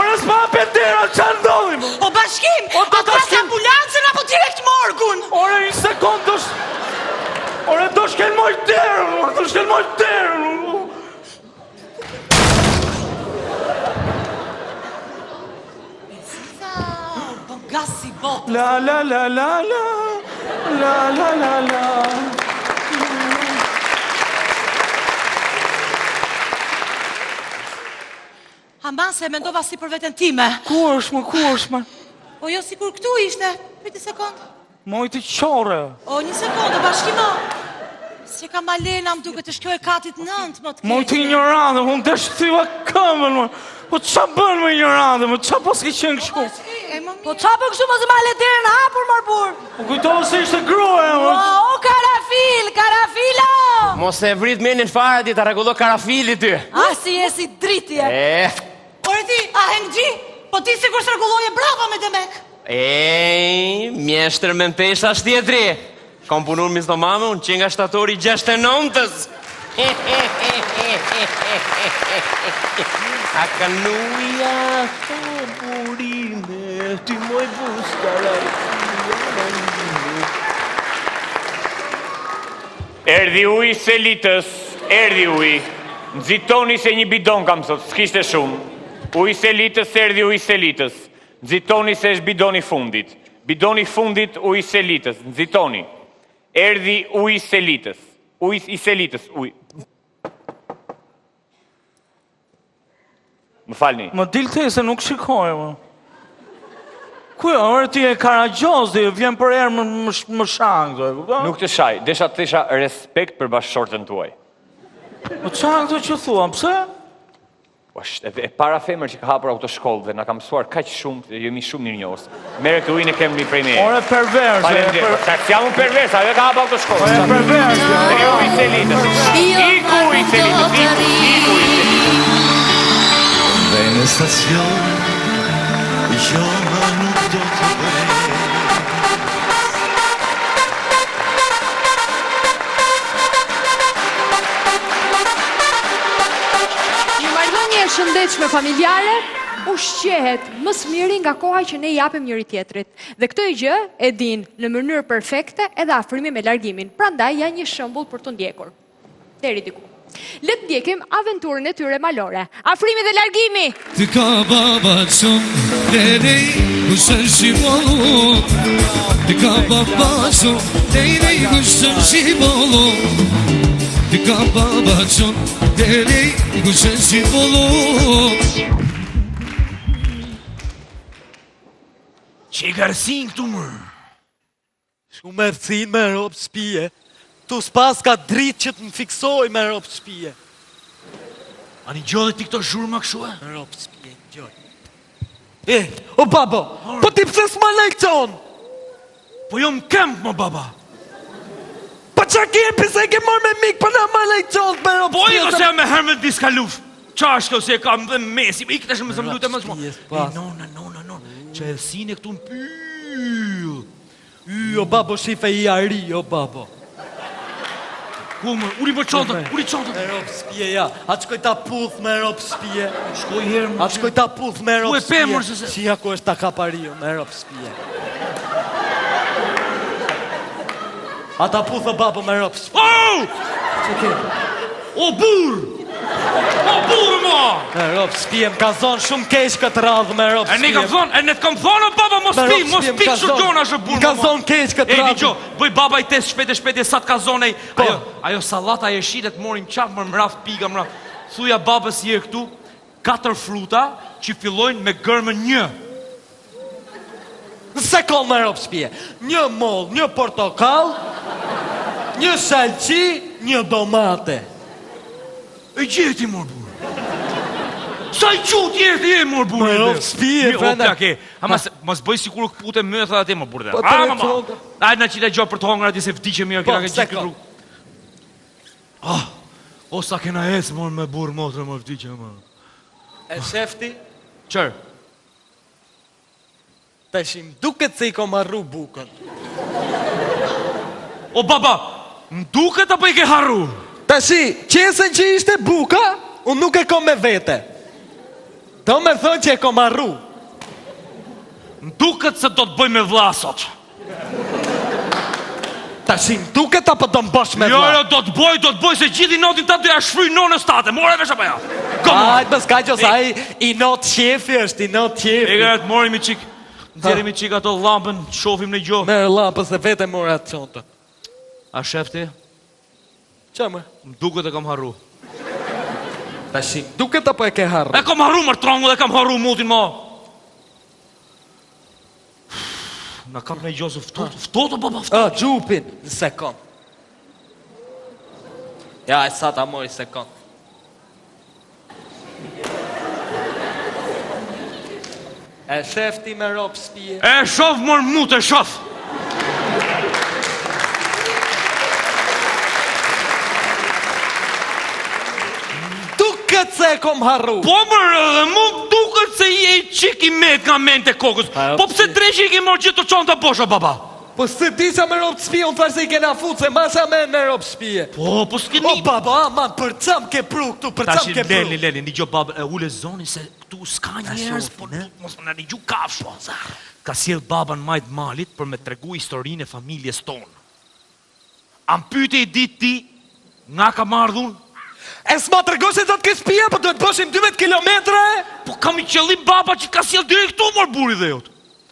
Ore, s'ma pëndera, qa ndodhi, mo? O Bashkim, a tras ambulancën apo direkt morgun? Ore, një sekund, Ore, do shkel moj terën, do shkel moj terën! Gasi bot. La la la la la, la la la la. Haman se mendova si për veten time. Ku është më? O jo, si kur këtu ishte. Piti sekund. Moj të qore. O, një sekund, Bashkimo. Si ka Malena më duke të shkjoj katit nënt, më të keqe. Moj të ignorante, unë desh të thyva këmën, më. Po qa bën me ignorante, më qa pas ki qenë kështu? Po qa për kështu më zë male derën hapur, marbur? Po kujtohë se ishte grue, më. O, Karafilo! Mos e vrit menin fare ti ta rregullo Karafilit ty. A, si je si dritje. Ore ti, a hengji? Po ti si kur së rregulloje brava me Demek. Mjeshtër me në pesha shtjetri. Kom punur misdo mame, unë që nga shtatori 69-ës. A kanuja të burime, ti moj buskara. Erdi uj Selitës, erdi uj. Nxitoni se një bidon kam sot, s'kishte shumë. Uj Selitës, erdi uj Selitës. Nxitoni se është bidoni fundit. Bidoni fundit uj Selitës, nxitoni. Erdi uj Selitës. Uj I Selitës, uj. Më falni. Më dilte se nuk shikoj, më. Kuja, ore ti e Karagjoz, dhe vjen për erë më shangë, Nuk të shaj, desha të thesha respekt për bashkëshortën tuaj. Më qangë të që thua, pëse? E para femër që ka hapur autoshkollë dhe na ka mësuar kaq shumë, jemi shumë mirënjohës. Merret ujin e kemi prej meje. Ore perverse. Faleminderit. Sa jam un pervers, ajo ka hapur autoshkollë. Ore perverse. Uj Selitës. Iku uj Selitës. Dhe në stacion, jo nuk do të bëj. Një shëndetshme familjare ushqehet më së miri nga koha që ne japim njëri tjetrit. Dhe këtë gjë e din në mënyrë perfekte edhe afrimi me largimin. Prandaj janë një shembull për të ndjekur. Deri diku. Le të ndjekim aventurën e tyre malore. Afrimi dhe largimi. Ti ka baba çon deri kushën shibolo. Ti ka baba çon deri kushën shibolo. Ti ka baba çon deri kushën shibolo. Që I garësin këtu mërë? Shku me rëthin me ropë shpije. Tu s'pas ka dritë që të më fiksoj me ropë shpije. A një gjodhe ti këto zhurma këshu e? Më ropë spje, gjoj. O babo, po ti pëse s'ma lekcion? Po jo më kemp, më baba. Po qa kje pëse ke marrë me mikë për në ma lekcion, më ropë spje? Po i këse me herë me diska luf. Qa është kjo se e kam dhe mesi, i këtë është me zëmë lute më zmo. Nona, që e sine këtu në pyll. O babo, shife i ari, o babo. Kumër, uri për qantën. Me ropë spje, ja. A qkoj ta puth me ropë spje. Shkoj herë më. A qkoj ta puth me ropë spje. Ku e pëmër se se. Shia ku është ta kapario me ropë spje. A ta puth o babo me ropë spje. O burë! O burë mo! Me ropë spje, më ka zonë shumë kesh këtë radhë me ropë spje. E ne kam thonë, e ne t'kam thonë, o baba, mos pi kështu gjona shë burë mo. Më ka zonë kesh këtë radhë. Ej, diqo, bëj baba i test shpete, sa t'ka zonë e... Ajo salata e shilet morim qafë më mraf, piga mraf. Thuja babës je këtu, 4 fruta që fillojnë me gërmën 1. Se koll me ropë spje. 1 moll, 1 portokall, 1 shalqi, 1 domate. E gjeti mor burë. Sa i qut jeti e mor burë. Me ropë spje, frenda. Mas bëj si kur këpute më thë atë mor burë. Ajde në qile gjo për të hongra ati se vdiqe mirë, kena ke gjithë këtë rrugë. O sa kena esë mor me burë motrë më vdiqe më. E shefti? Qërë? Të shim duket se i kom arru bukën. O baba, më duket apo i ke harru? Të shi, qesën që ishte buka, unë nuk e kom me vete. Do me thonë që e kom arru. Më duket se do të bëj me vlla sot. Të shi, më duket apo do më bosh me vlla? Jo, do të bëj se gjithi notin ta doja shfry nonës tate. More vesh apo ja? Ajtë më s'ka që sa i not qefi është, i not qefi. E gërat, morim i qik. Nxerim i qik ato lampën, shofim në gjohë. Merë lampën se vete mora të qontë. A shefti? Qa më? Më duket e kam harru. Të shi, duket apo e ke harru? E kam harru mërë trongu dhe kam harru mutin mo. Në kam në i gjosë ftoto, baba, ftoto. Gjupin, në sekund. Ja, e sa ta mori sekund. E shefti me ropë spije. E shof mërë mut, e shof. Duket se e kom harru. Po mërë, dhe mu duket se je i qik i met nga mente kokës. Po pse dreqi i ke morë gjithë të qonë të bosha, baba? Po së disa me ropë spije, unë thërë se i kena futë, se masa me ropë spije. Po s'keni... O, baba, aman, për qëm ke pru këtu, për qëm ke pru. Leni, një gjo baba, e ule zoni se këtu s'ka njerës, po mos më në një gju kafshë. Ka sjell baba në majtë malit për me tregu historinë e familjes tonë. Am pyte i ditë ti, nga ka mardhun? E s'ma të rego se do të ke spija, po do të boshim 12 kilometre? Po kam i qëllim baba që ka sjell direkt këtu mor buri dhe jotë.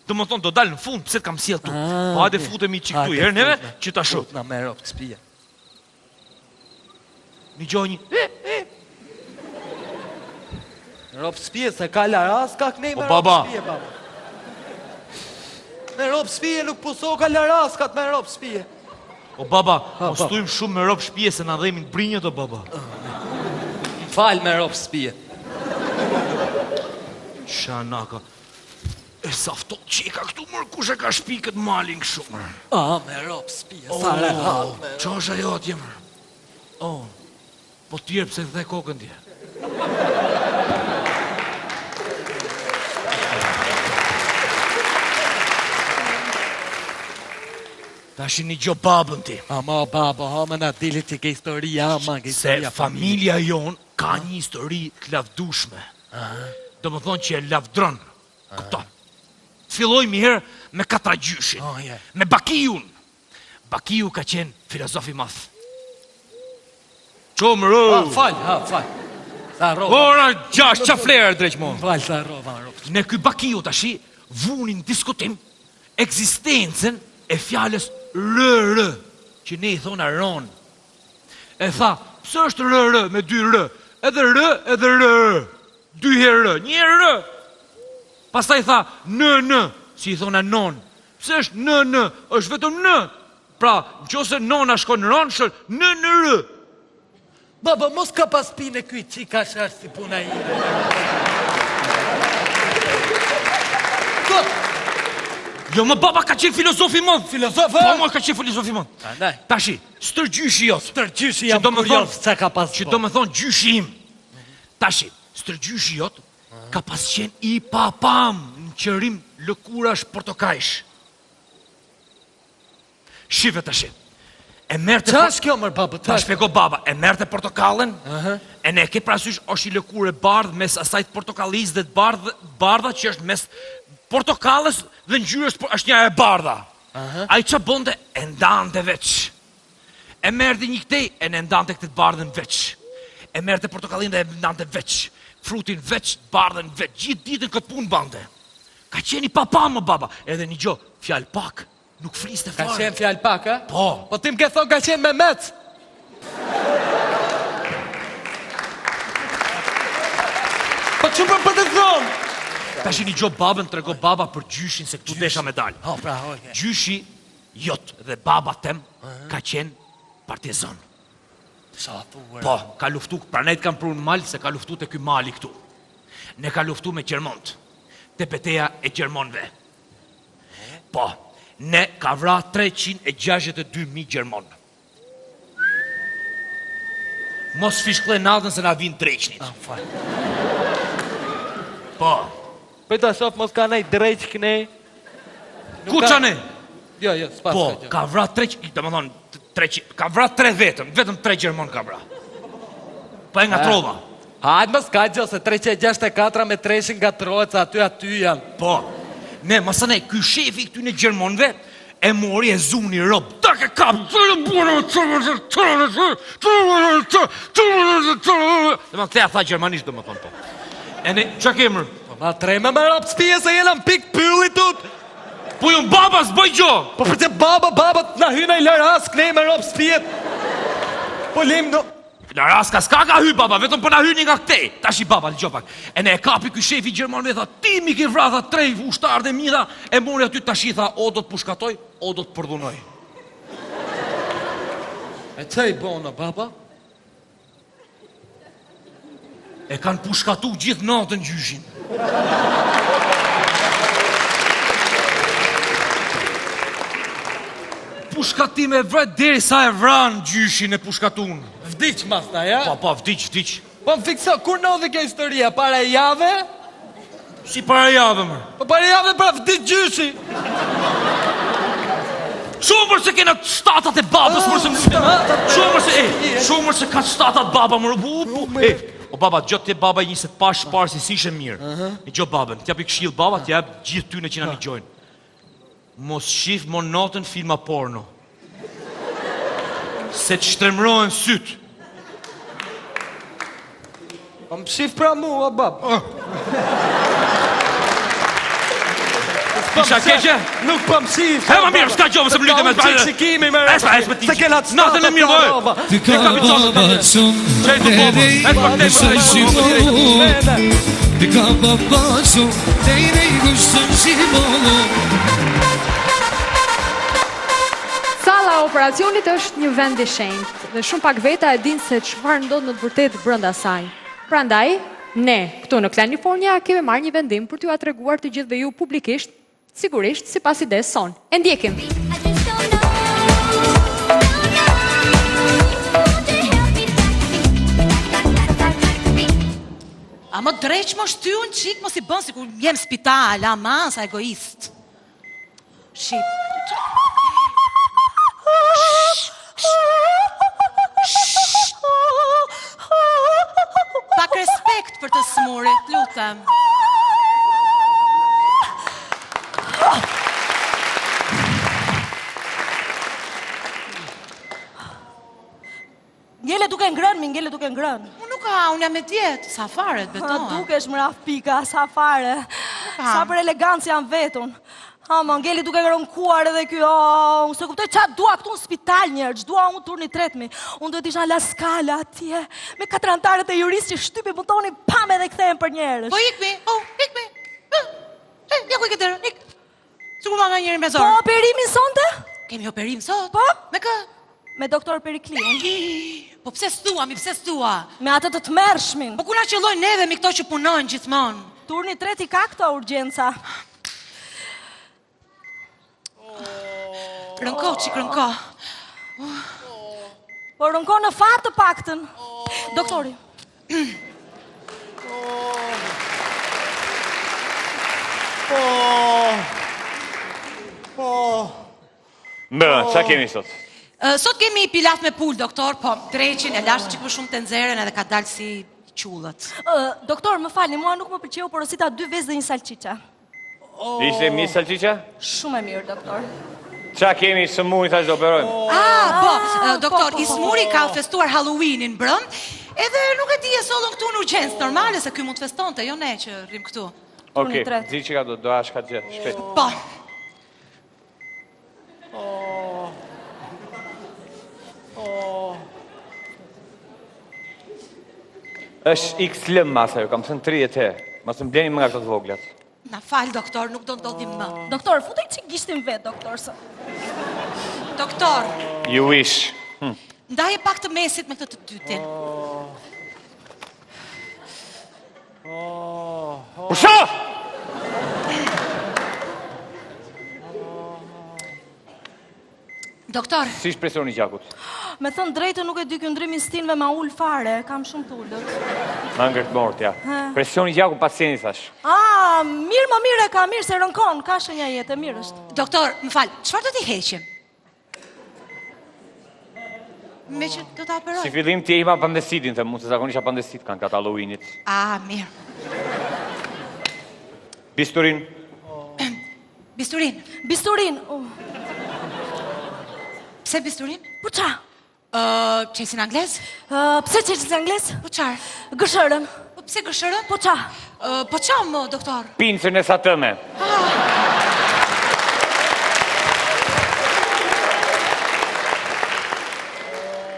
Do më thonë, do dalë në fund, pëse t'kam sjell tu. Po hajde futemi që këtu, herë neve, që ta shumë. Na me ropë spija. Një gjoj një... Ropë spije, se ka laras, ka kënej me baba. Ropë spije, baba. Me ropë spije, nuk puso ka laras, ka të me ropë spije. O baba, mos tujmë shumë me ropë shpije, se na dhejmin brinjët, o baba. Falë me ropë spije. Shanaka. E sa ftot qeka këtu mërë, kush e ka shpi këtë malin kështu mërë? Me ropë spije, sa rehat me ropë. Qa është ajo atje mërë? Po tjerë pëse dhe kokën tje. Ta shi një gjo babën ti. Ama baba, hama na dilit që ke historia, ama ke historia. Se familja jonë ka një histori të lavdushme. Do më thonë që e lavdron këto. Filloj mirë me Katragjyshin, me Bakijun. Bakiju ka qenë filozofi math. Qomë rë! Falë. Ora, gjash, qa flerë dreq mo. Falë, sa rova. Ne ky Bakiju tashi vunin diskutim eksistencen e fjales rë, që ne i thona ron. E tha, pësë është rë, me 2 rë? Edhe rë. 2 herë rë, 1 herë rë. Pastaj tha, në, si i thona non. Pëse është në, është vetëm në. Pra, në qose nona shko në ronë, shë në rë. Baba, mos ka pas pine kuj qika shash si puna ire. Jo, më baba ka qenë filozofi mon. Filozof, Po, më ka qenë filozofi mon. Tashi, stërgjyshi jot. Stërgjyshi jam kurios, qa ka pas Që do me thonë gjyshi im. Tashi, stërgjyshi jot ka pas qenë i papam në qërim lëkurash portokajsh. Shive tashi. E merte... Qa është kjo mërë baba? Ta shpjego baba, e merte portokallën, e ne ke prasysh është i lëkurë e bardhë mes asajt portokallis dhe bardha që është mes portokallës dhe ngjyrës është një e bardha. A i që bonde e ndante veç. E merte një këtej e ne ndante këtë bardhën veç. E merte portokallin dhe e ndante veç. Frutin veç, bardhën veç. Gjithë ditën këtë punë bande. Ka qeni papa më baba. Edhe një gjo, fjalë pak. Nuk fliste fare. Ka qenë fjallë pak, a? Po. Po tim ke thonë ka qenë me mec. Po që për të thonë? Ta shi një gjo babën të rego baba për gjyshin se këtu desha me dalë. Oh, pra, okay. Gjyshi jot dhe baba tem ka qenë partizan. Sa thuar. Po, ka luftu, pra nejtë kam prun malë se ka luftu të ky mali këtu. Ne ka luftu me Gjermont, te peteja e Gjermonve. Po, ne ka vra 362.000 Gjermon. Mos fishkle natën se na vinë dreqnit. Po. Për të shof mos ka nej dreq këne. Ku qa ne? Jo, s'pas Po, ka gjë. ka vra 3, dhe më thonë, ka vra 3 vetëm 3 Gjermon ka vra. Po e nga trova. Hajtë mos ka gjë, se 364 me 3 nga trojtë, aty janë. Po, ne, mësane, ky shefi këty në Gjermonve, e mori e zuni rob. Ta ke kap, dhe më këtheja tha gjermanisht dhe më thonë po. E ne, qa kemër? Po ma treme me rap spije se jena në pik pyllit tut. Po ju në baba s'boj gjo. Po për që baba na hyna i lëras, këne me rap spijet. Po lim do... Në raska s'ka ka hy baba, vetëm për na hyni nga këtej. Tash i baba, në gjopak. E ne e kapi ky shefi Gjermanve, tha, ti mi ke vra, tha, 3 ushtarë dhe mi, tha, e mori aty tash i tha, o do të pushkatoj, o do të përdhunoj. E që i bona, baba? E kanë pushkatu gjithë natën gjyshin. Pushkatim e vret deri sa e vran gjyshin e pushkatun. Vdiq mas na, ja? Po, vdiq. Po më fikso, kur në dhe kjo historia, para e jave? Si para jave, mërë? Po para e jave pra vdiq gjyshi. Shumër se kena shtatat e babës, mërë se më shumër se ka shtatat baba, mërë. O baba, gjotë të baba i njëse të pash parë si ishe mirë. I gjotë babën, t'jap i këshilë baba, t'jap gjithë ty në që na një gjojnë. Mos shif monotën filma porno. Se të shtremrojnë sytë. Po më shif pra mua, bab. Kisha keqe? Nuk po më shif. He ma mirë, s'ka gjohë, se më lyte me të Qikë shikimi me Espa ti. Se kena të natën e mirë vojë. Ti ka baba shumë, deri gusën shimolo. Ti ka baba shumë, deri gusën shimolo. Salla e operacionit është një vend i shenjtë dhe shumë pak veta e dinë se çfarë ndodh në të vërtetë brenda saj. Prandaj, ne këtu në Kalifornia kemi marrë një vendim për t'ju treguar të gjithëve ju publikisht, sigurisht sipas idesë son. E ndjekim. A më dreq më shtyun qik, mos i bën si kur jem spital, ama, sa egoist. Shqip. Pak respekt për të smurit, lutem. Ngele duke ngrën. Unë jam me djetë, sa fare të beton. Dukesh mraf pika, sa fare. Sa për elegancë janë vetun. Ama, Ngeli duke rënkuar edhe kjo, unë se kuptoj qatë dua këtu në spital njerë, dua unë turni tretmi, unë duhet isha La Scala atje, me 4 antarët e jurisë që shtypi butoni, pam edhe kthehen për njerësh. Po ikmi. Ja ku i këtë rën, ik. Sigur ma nga njeri me zorë. Po, operimin sonte? Kemi operim sot. Po? Me kë? Me doktor Perikliun. Po pse s'tua, pse s'tua? Me atë të tmerrshmin. Po ku na qellojnë neve mi këto që punojnë gjithmonë? Turni 3 ka këto urgjenca. Rënko, qik rënko. Po rënko në fat të paktën. Doktori. Mbëra, qa kemi sot? Sot kemi pilaf me pull, doktor, po dreqin e lashtë qik më shumë të nxeren edhe ka dalë si qullët. Doktor, më falni, mua nuk më pëlqeu porosita 2 vezë dhe 1 salqiqa. Ishte mi salqiqa? Shumë e mirë, doktor. Qa kemi sëmuri ta që do operojmë? Po, doktor, i smuri ka festuar Halloweenin brëm, edhe nuk e di e sollën këtu në urgjensë normale, se ky mund të festonte, jo ne që rrim këtu. Oke, zi që ka do ashka të gjithë, shpet. Po. është XL masa ju, kam thënë 30 herë. Masë më bleni më nga këto të voglat. Na fal, doktor, nuk do ndodhim më. Doktor, futej që gishtin vetë, doktor. Doktor. You wish. Ndaje pak të mesit me këtë të dytin. Pusha! Doktor. Si është presioni gjakut? Me thënë drejtë nuk e di këndrimin stinve ma ullë fare, kam shumë tullët. Ma ngërt mort, ja. Presioni gjakut pacienti thash. Mirë më mire ka mirë se rënkon, ka shënja jetë, mirë është. Doktor, më falë, qëfar do t'i heqim? Me që do t'a operoj? Si fillim ti e ima pandesitin, të mund se zakonisht pandesit kanë katë Halloweenit. Mirë. Bisturin? Bisturin? Bisturin. Pse bisturin? Po qa? Qesin anglez? Pse qesin anglez? Po qarë? Gëshërën. Pse gëshërën? Po qa? Po qa më, doktor? Pincën e satëme.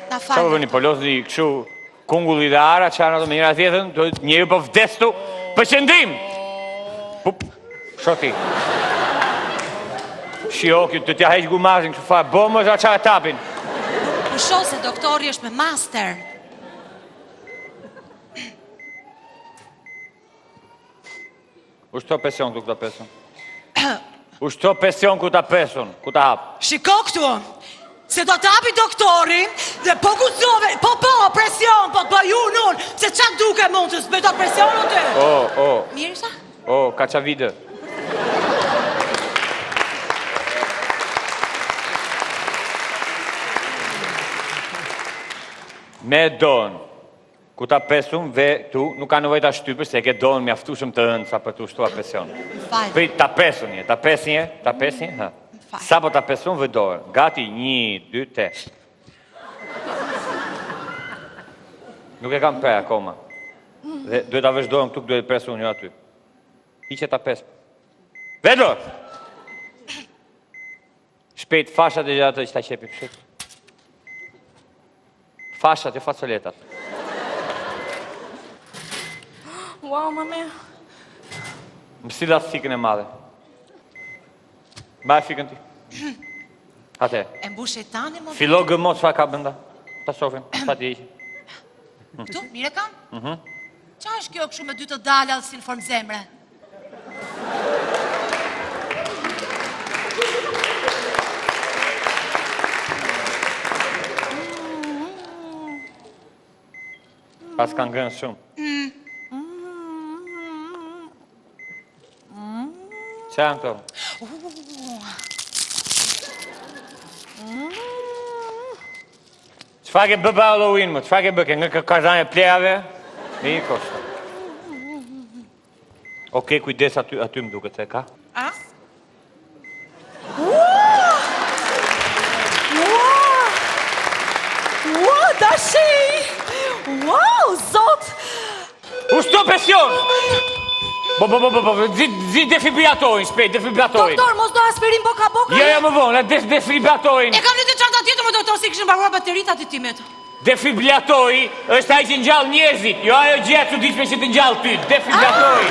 Na Qa falë. po bëni, polosni këshu kungulli dhe ara, qarë ato me njëra tjetën, njëri po vdestu, për qëndim! Pup, shoti. Shio, kjo të tja heqë gumazin, kështu fa, bo më zha qarë tapin. Pusho se doktori është me master. Ushto presion këtu këta presion. Ushto presion ku ta presion, ku ta hap. Shiko këtu, se do t'api doktori dhe po guzove, po presion, po ju nun, se qa duke mund të zbeto presion në ty? Mirë sa? Ka qa vide. Me donë, ku ta pesum ve tu, nuk ka nëvoj ta shtypër, se e ke donë mjaftushëm të ëndë sa për të ushtua presion. Prit, ta pesun je, ta pesin je, sa po ta pesun vë dorë, gati 1, 2, 3. Nuk e kam pre akoma. Dhe duhet ta vesh dorën këtu, duhet pesun një aty. Iqe ta pes. Ve dorë! Shpejt, fashat e gjatë që ta qepi pëshet. Fashat e fasoletat. Wow, mame. Mësila fikën e madhe. Baj fikën ti. Ate. E mbush e tani, më... Filo gëmot çfarë ka bënda. Ta shofim, sa ti eqi. Këtu, mire kam? Qa është kjo këshu me 2 të dalë si në formë zemre? Pas kanë ngënë shumë. Qa janë këto? Qfa ke bë Halloween më? Qfa ke bë? Ke ngë kazan e plejave? E i koshtë. Oke, kujdes aty më duke të e ka. Wow, dashi! Wow, zot! Ushto presion! Zi defibrillatorin, shpejt, defibrillatorin. Doktor, mos do aspirin boka? Jo, më vonë, defibrillatorin. E kam një të qarta tjetër, më doktor, si këshën baruar baterit aty timet. Defibrillatori është ai që ngjall njerëzit, jo ajo gjë e çuditshme që të ngjall ty. Defibrillatori.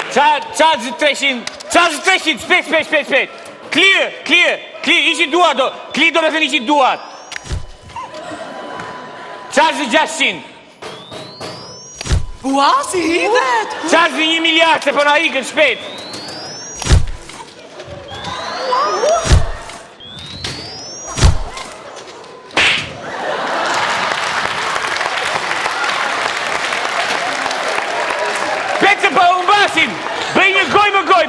Qa 300 Çfarë 300, shpejt. Clear, ishi duat do. Clear do me thënë ishi duat. Çfarë 600? Ua, si hidhet! Çfarë 1 miliard se po na ikën shpejt. Pece po humbasim! Bëj një goj më goj!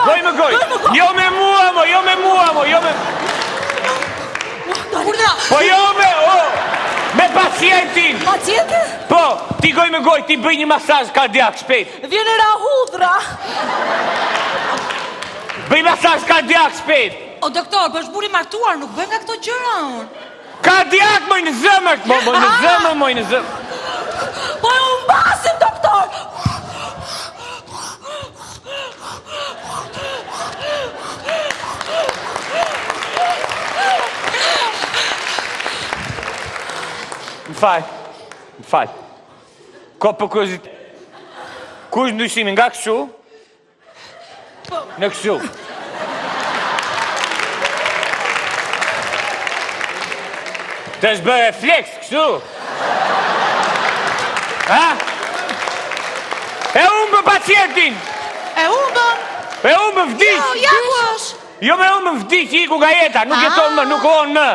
Goj më goj! Jo me mua mo! Po jo me pacientin! Pacientin? Po, ti goj me goj, ti bëj një masazh kardiak, shpejt! Vjene rahudra! Bëj masazh kardiak, shpejt! O, doktor, po është buri martuar, nuk bëj nga këto gjëra unë. Kardiak, moj në zëmër! Moj në zëmër! Po e unë basim, doktor! Më fal. Ko për kërëzit... Kush ndryshimi nga kështu? Në kështu. Të është bërë refleks, kështu? Ha? E unë për pacientin! E humbëm! E unë për vdiq! Ja ku është! Jo me unë për vdiq, iku nga jeta, nuk jeton më, nuk onë më.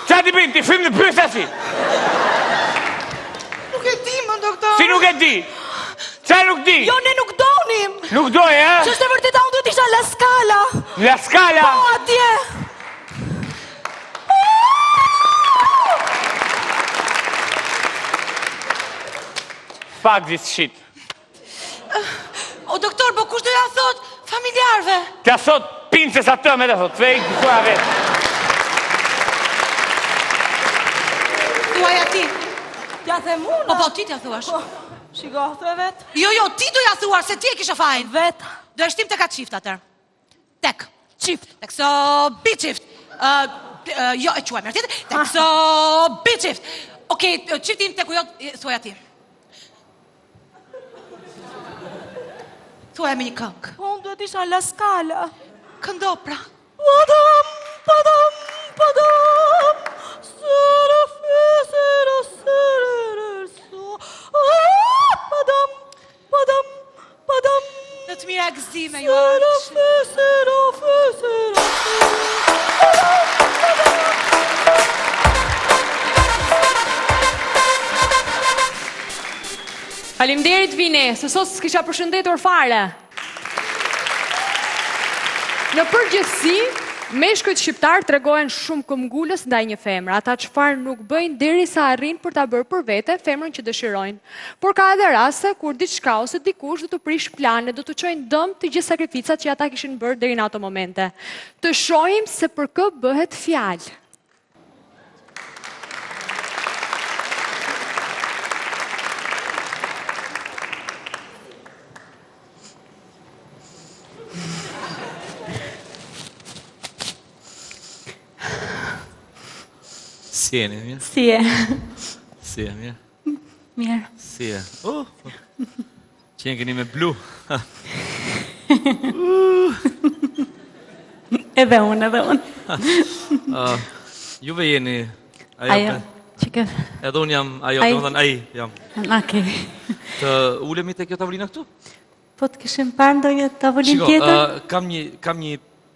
Qa ti bëjmë, ti frim në pysa si? Nuk e di më, doktor! Si nuk e di? Qa nuk di? Jo, ne nuk donim! Nuk doj, e? Që është e vërteta, unë duhet isha La Scala! La Scala? Po, atje! Fuck this shit. O, doktor, po kush do ja thot familjarve? Tja thot pinces atë me dhe thot, vej, këtua vetë. Thuaj ati. Tja the muna. Po, ti t'ja thuash. Shiko, the vet. Jo, ti do ja thuash, se ti e kisha fajn. Vet. Do e shtim të ka qift atër. Tek. Qift. Tek so bi qift. Jo, e quaj mërtit. Tek so bi qift. Okej, qiftim tek u jo, thuaj ati. Thuaj me një këngë. Unë duhet isha La Scala. Këndo, pra. Padam, padam, padam. Padam, padam, padam. Në të mira gëzime, ju arë. Faleminderit Vini, se sot s'kisha përshëndetur fare. Në përgjithësi, meshkujt shqiptar tregojnë shumë këmbgulës ndaj një femre, ata çfarë nuk bëjnë derisa arrin për ta bërë për vete femrën që dëshirojnë. Por ka edhe raste kur diçka ose dikush do të prish plane, do të çojnë dëm të gjithë sakrificat që ata kishin bërë deri në ato momente. Të shohim se për kë bëhet fjalë. Si e një, mirë? Si e? Si e, mirë? Mirë. Si e? Qenë këni me blu. Edhe unë. Juve jeni... Ajo, që ke... Edhe unë jam ajo, të më thënë aji jam. Okej. Të ulemi të kjo tavolina këtu? Po të kishim parë ndonjë tavolin tjetër? Kam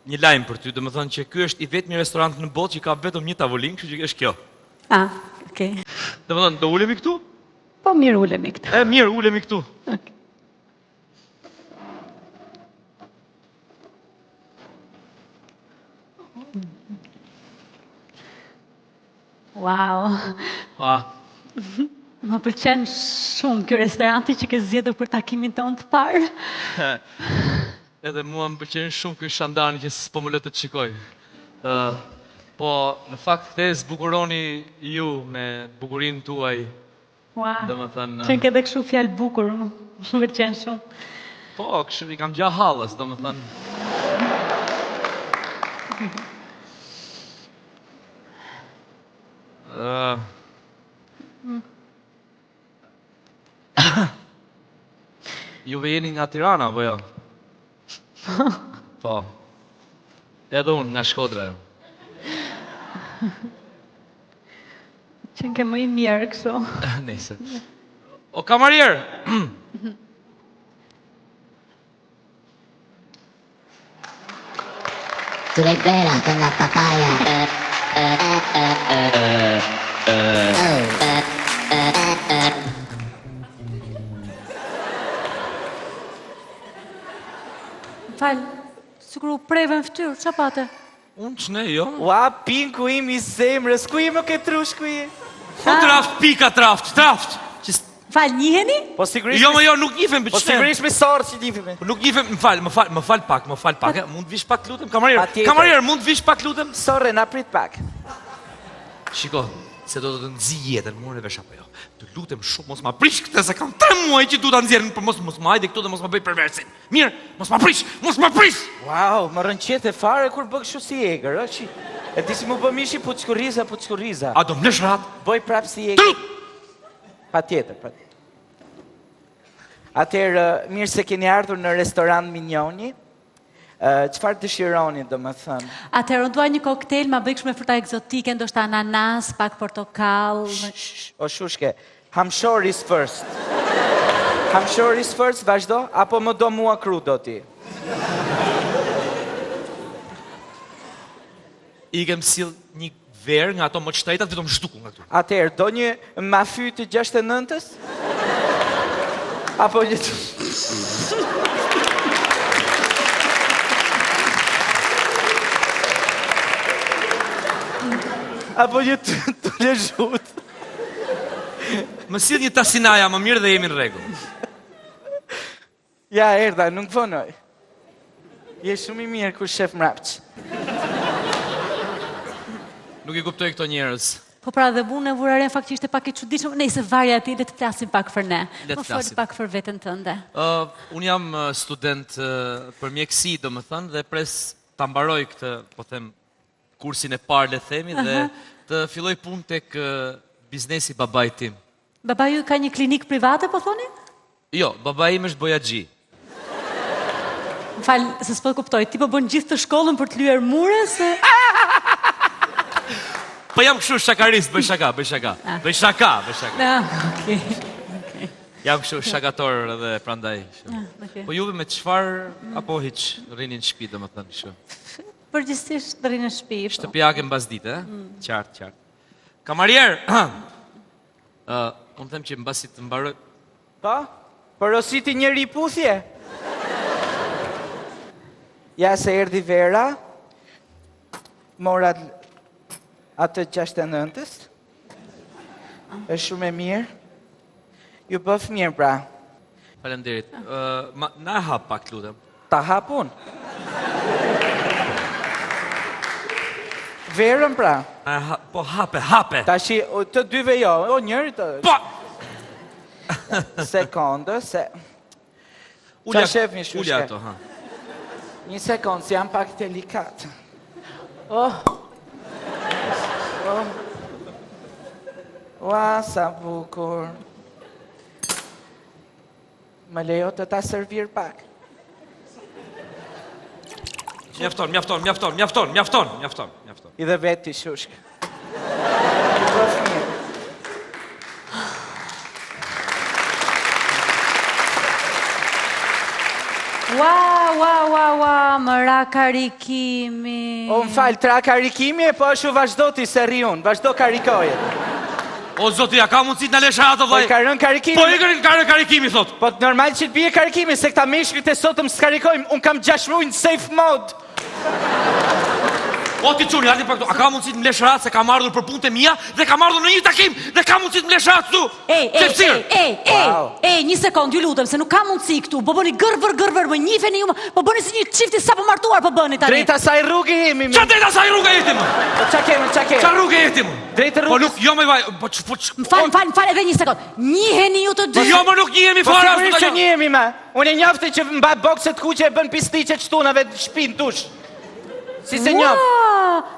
një lajmë për ty, dhe më thënë që kjo është i vetëmi restorant në botë që ka vetëm një tavolin, kështu që është kjo. Okej. Dhe më thënë, do ulemi këtu? Po mirë ulemi këtu. Mirë, ulemi këtu. Okej. Wow. Më pëlqen shumë kjo restoranti që ke zgjedhur për takimin tonë të parë. Edhe mua më pëlqen shumë kjo shandani që s'po më lë të shikoj. Po, në fakt, te zbukuroni ju me bukurinë tuaj. Wow, që në këtë kështu fjalë bukur, më pëlqen shumë. Po, kështu i kam gja halës, do më thënë. Juve jeni nga Tirana, apo jo? Po. Edhe unë nga Shkodra. Që në ke më i mirë kështu. Nese. O kamarier! Tu l'hai bella con la papaya. Falë, sikur u preve në fytyrë, qa pate? Unë që ne, jo? Ua, pinku im i zemrës, ku i më ke trush, ku i? Po traft, pika traft. Falë, njiheni? Po sigurisht... Jo, nuk njifem për Po sigurisht me sarë që njifem. Nuk njifem, më fal pak. Mund të vish pak lutem, kamarier, mund të vish pak lutem? Sorry, na prit pak. Shiko, se do të nxi jetën, morë vesh apo jo. Të lutem shumë, mos ma prish këtë, se kam 3 muaj që du ta nxjerrin, për mos ma hajde këtu dhe mos ma bëj perversin. Mirë, mos ma prish! Wow, më rënqete fare kur bë kështu si egër, ë? E di si mu bë mishi puçkuriza. A do mlesh rat? Boj prap si egër. Patjetër. Atëherë, mirë se keni ardhur në restorant Mignoni. Çfarë dëshironi, domethënë? Atëherë, unë dua një koktejl, ma bëjksh me fruta egzotike, ndoshta ananas, pak portokall. O shushke, I'm sure is first. Vazhdo, apo më do mua kru do ti? I kem sill një verë nga ato më të shtrenjta, vetëm zhduku nga këtu. Atëherë, do një mafy të 69-ës? Apo një të... Apo një të lezhut? Më sill një tasinaja më mirë dhe jemi në rregull. Ja, erdha, nuk vonoj. Je shumë i mirë kur shef mrapç. Nuk i kuptoj këto njerëz. Po pra dhe bu në vuraren fakt që ishte pak i çuditshëm, nejse varja ati, le të flasim pak për ne. Le të Më fol flasim. pak për veten tënde. Unë jam student për mjekësi, domethënë, dhe pres ta mbaroj këtë, po them, kursin e parë, le themi, dhe të filloj punë tek biznesi babait tim. Baba ju ka një klinik private, po thoni? Jo, babai im është bojaxhi. Më fal, se s'po kuptoj, ti po bën gjithë të shkollën për të lyer mure, se... Po jam kështu shakarist, bëj shaka. Okej. Jam kështu shakator edhe prandaj. Okej. Po juve me çfarë apo hiç rrini në shtëpi domethënë kështu. Përgjithsisht rrinë në shtëpi. po. Shtëpiake mbas dite, Qartë. Kamarier, unë them që mbasi të mbaroj. Pa? Porositi njëri puthje? Ja se erdi vera, morat atë 69-ës, është shumë e mirë, ju bëf mirë pra. Faleminderit. Na hap pak lutem. Ta hapun? Verën pra. Po hape. Tashi, të dyve jo, o njëri të... Po! Sekondë, se... Ulja ato, ha. Një sekundë, si jam pak delikat. Ua, sa bukur. Më lejo të ta servir pak. Mjafton. I dhe veti shushk. Ua, më ra karikimi. O, më falë, tra karikimi e po është u vazhdo ti se ri unë, vazhdo karikoje. O, zoti, a ka mundësi të në lesha ato, Po vaj? i ka rën karikimi. Po i ka rën karikimi, thot. Po normal që të bje karikimi, se këta meshkët e sotëm s'karikojmë, unë kam 6 muaj në safe mode. O, ti quni, ati për këtu, a ka mundësi të më lesha atë se kam ardhur për punët e mia dhe kam ardhur në një takim dhe ka mundësi të më lesha atë këtu? Një sekund, ju lutem, se nuk ka mundësi këtu, po bëni gërvër, më njifeni ju, po bëni si një çifti sa po martuar po bëni tani. Drejta saj rrugë jemi. Qa drejta saj rrugë jeti më? Qa kemi? Qa rrugë jeti më? Drejta Po rrugës. nuk, jo me vaj, po Më fal, edhe një sekund. Njiheni ju të dy. Po jo më nuk njihemi Po fara. sigurisht që njihemi ma. Unë e njafte që mba bokset kuqe e bën pisticet shtunave shpin tush. Si se njëf.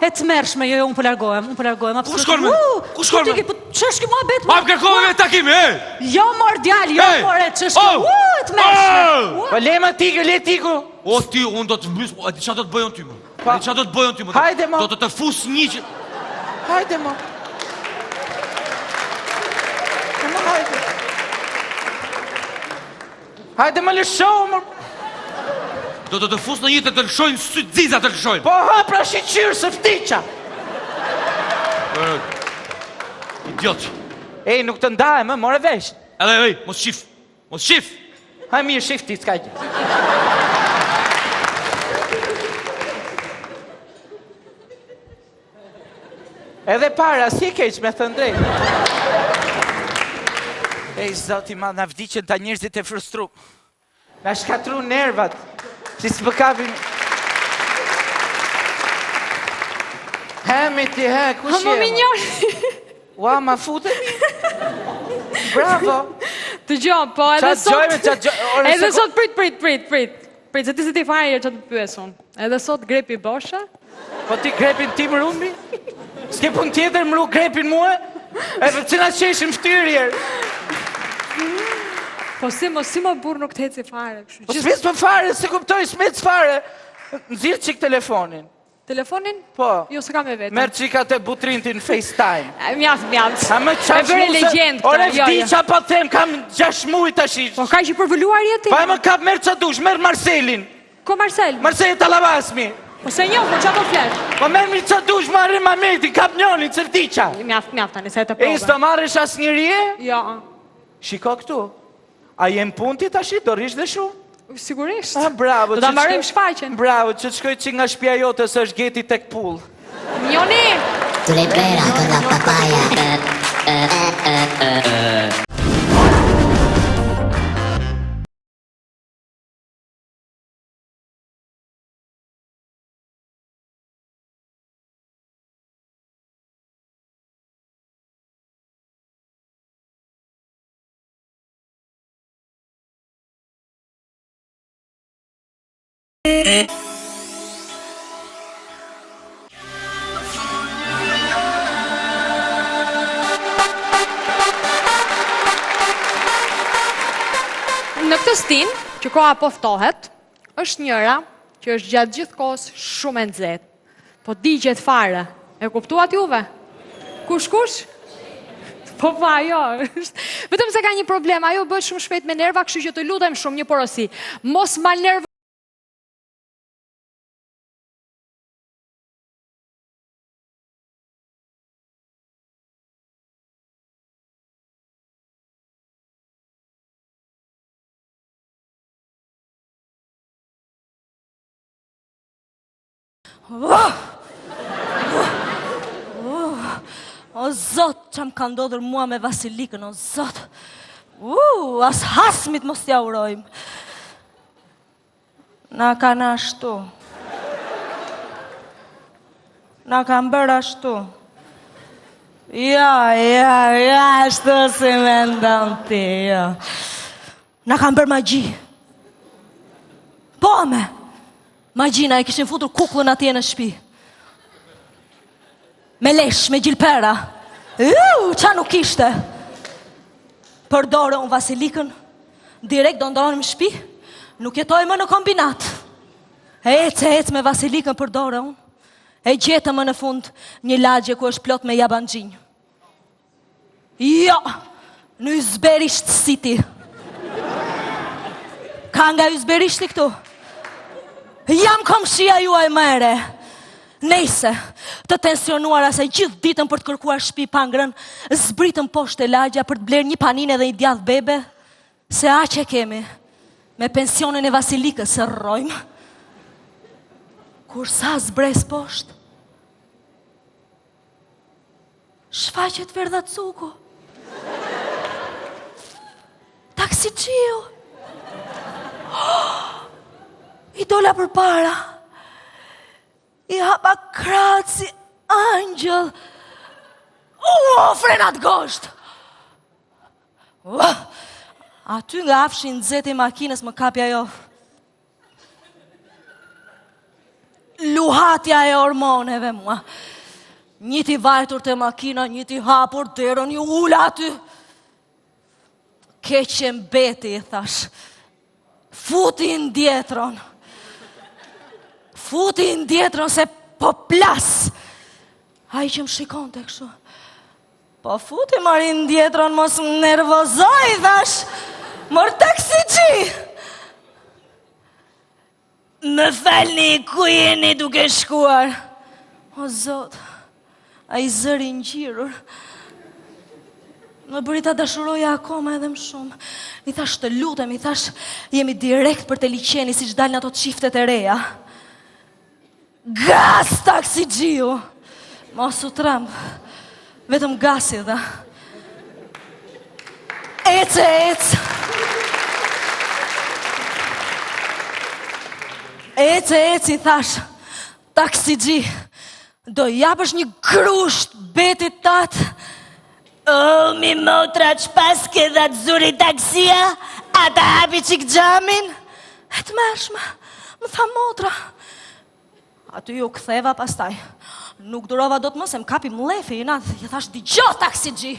E të mërshme, jo, unë po largohem. Ku shkon me? Ku shkon me? Që është ki mua betë? Hap kërkove me takimi, Jo, mor djali, jo, more, që është ki? E të mërshme. Po le më tigë, le tiku. O, ti, unë do të mbys, a di qa do të bëjon ty, më? A di qa do të bëjon ty, më? Hajde, mo. Do të fus një që... Hajde, mo. Hajde. Hajde, më lëshohë, më. Do të fus në një të lëshojnë sy dziza të lëshojnë. Po, pra shiqyrë së ftiqa. Idiot. Ej, nuk të ndaj, më, more vesh. Ej, mos shif. Haj mirë, shif ti, s'ka gjë. Edhe para, si keq me thënë drejtë. Ej, zoti ma, na vdiqen ta njerëzit e frustru. Na shkatru nervat. Si s'pëkavin... Hemi ti, kush jema? Më minjor. Ua, ma futemi? Bravo. Të gjohë, po edhe sot... Edhe sot, prit. Se ti se ti fajrë që të pyesun. Edhe sot grepi bosha. Po ti grepin ti më rumbi? S'ke pun tjetër më ru grepin mua? Edhe që na qeshim ftyrjer. Po si më burë nuk të heci fare. Po s'mis për fare, se kuptoj, s'mis fare. Nëzirë qik telefonin. Telefonin? Po. Jo, se kam e vetëm. Merë qika të butrinti në FaceTime. Mjaft. A më qash e vëre legend këta. Ore vdiqa po them, kam 6 muj të shish. Po ka që përvëluar jeti? Pa e më kap merë qa dush, merë Marcelin. Ko Marcel? Marcel Talavasmi. Po se njo, po qa po flesh? Po merë mi qa dush, marrë Mameti, kap njoni, cërtiqa. Mjaft, tani, se e të prove. E, s'to marrësh as njërije? Jo. Shiko këtu. A jem punti të ashit, do rish dhe shumë? Sigurisht. Bravo. Do ta marrim shfaqen. Bravo, që të shkoj që nga shpia jote së është geti tek pull. Njoni! Tu le pera con la papaya. Në këtë stin, që koha poftohet, është njëra që është gjatë gjithë kohës shumë e nxehtë. Po digjet fare. E kuptuat juve? Kush? Po ajo është. Vetëm se ka një problem, ajo bëhet shumë shpejt me nerva, kështu që të lutem shumë një porosi. Mos mal nerva. O Zot, që më ka ndodhur mua me Vasilikën, o Zot. As hasmit mos t'ja urojmë. Na kanë ashtu. Na kanë bërë ashtu. Ja, ashtu si me ndonë ti, ja. Na kanë bërë magji. Po, me. Magjina e kishin futur kukullën atje në shpi. Me lesh, me gjilpera. Qa nuk ishte. Përdore unë Vasilikën, direkt do ndonë më shpi, nuk jetoj më në kombinat. Ec me Vasilikën përdore unë. E gjetë më në fund një lagje ku është plot me jabangjinj. Jo, në Ysberisht City. Ka nga Ysberishti këtu? Jam komshia juaj mere. Nejse, të tensionuara se gjithë ditën për të kërkuar shtëpi pa ngrën, zbritëm poshtë e lagja për të blerë një paninë dhe një djath bebe, se aq e kemi, me pensionin e Vasilikës së rrojmë. Kur sa zbres poshtë, shfaqet Verdha Cuku. Taksiqiu. I dola për para. I hapa kratë si angjëll. Frenat gosht. Aty nga afshin nxehtë i makinës më kapi ajo. hatja e hormoneve mua. Njëti vajtur të makina, njëti hapur derën, një ula aty. Keqe mbeti, i thash. Futi ndjetron. Futi ndjetron se po plas. Ai që më shikon të kështu. Po futi marin ndjetron, mos më nervozoj, thash. Mor taksixhi. Më falni, ku jeni duke shkuar? O Zot, a i zëri ngjirur. Më bëri ta dashuroja akoma edhe më shumë. I thash të lutem, i thash jemi direkt për të liqeni si që dalën ato çiftet e reja. Gas taksixhiu. Mos u tremb. Vetëm gasi dha. Ec. Ec, i thash. Taksixhi. Do japësh një grusht betit tatë. O, mi motra që pas ke dhe të zuri taksia, a ta hapi qik gjamin? E të mërshme, më tha motra. Aty ju ktheva pastaj. Nuk durova do të më se më kapi mlefi, i natë. I thash, digjo taksixhi,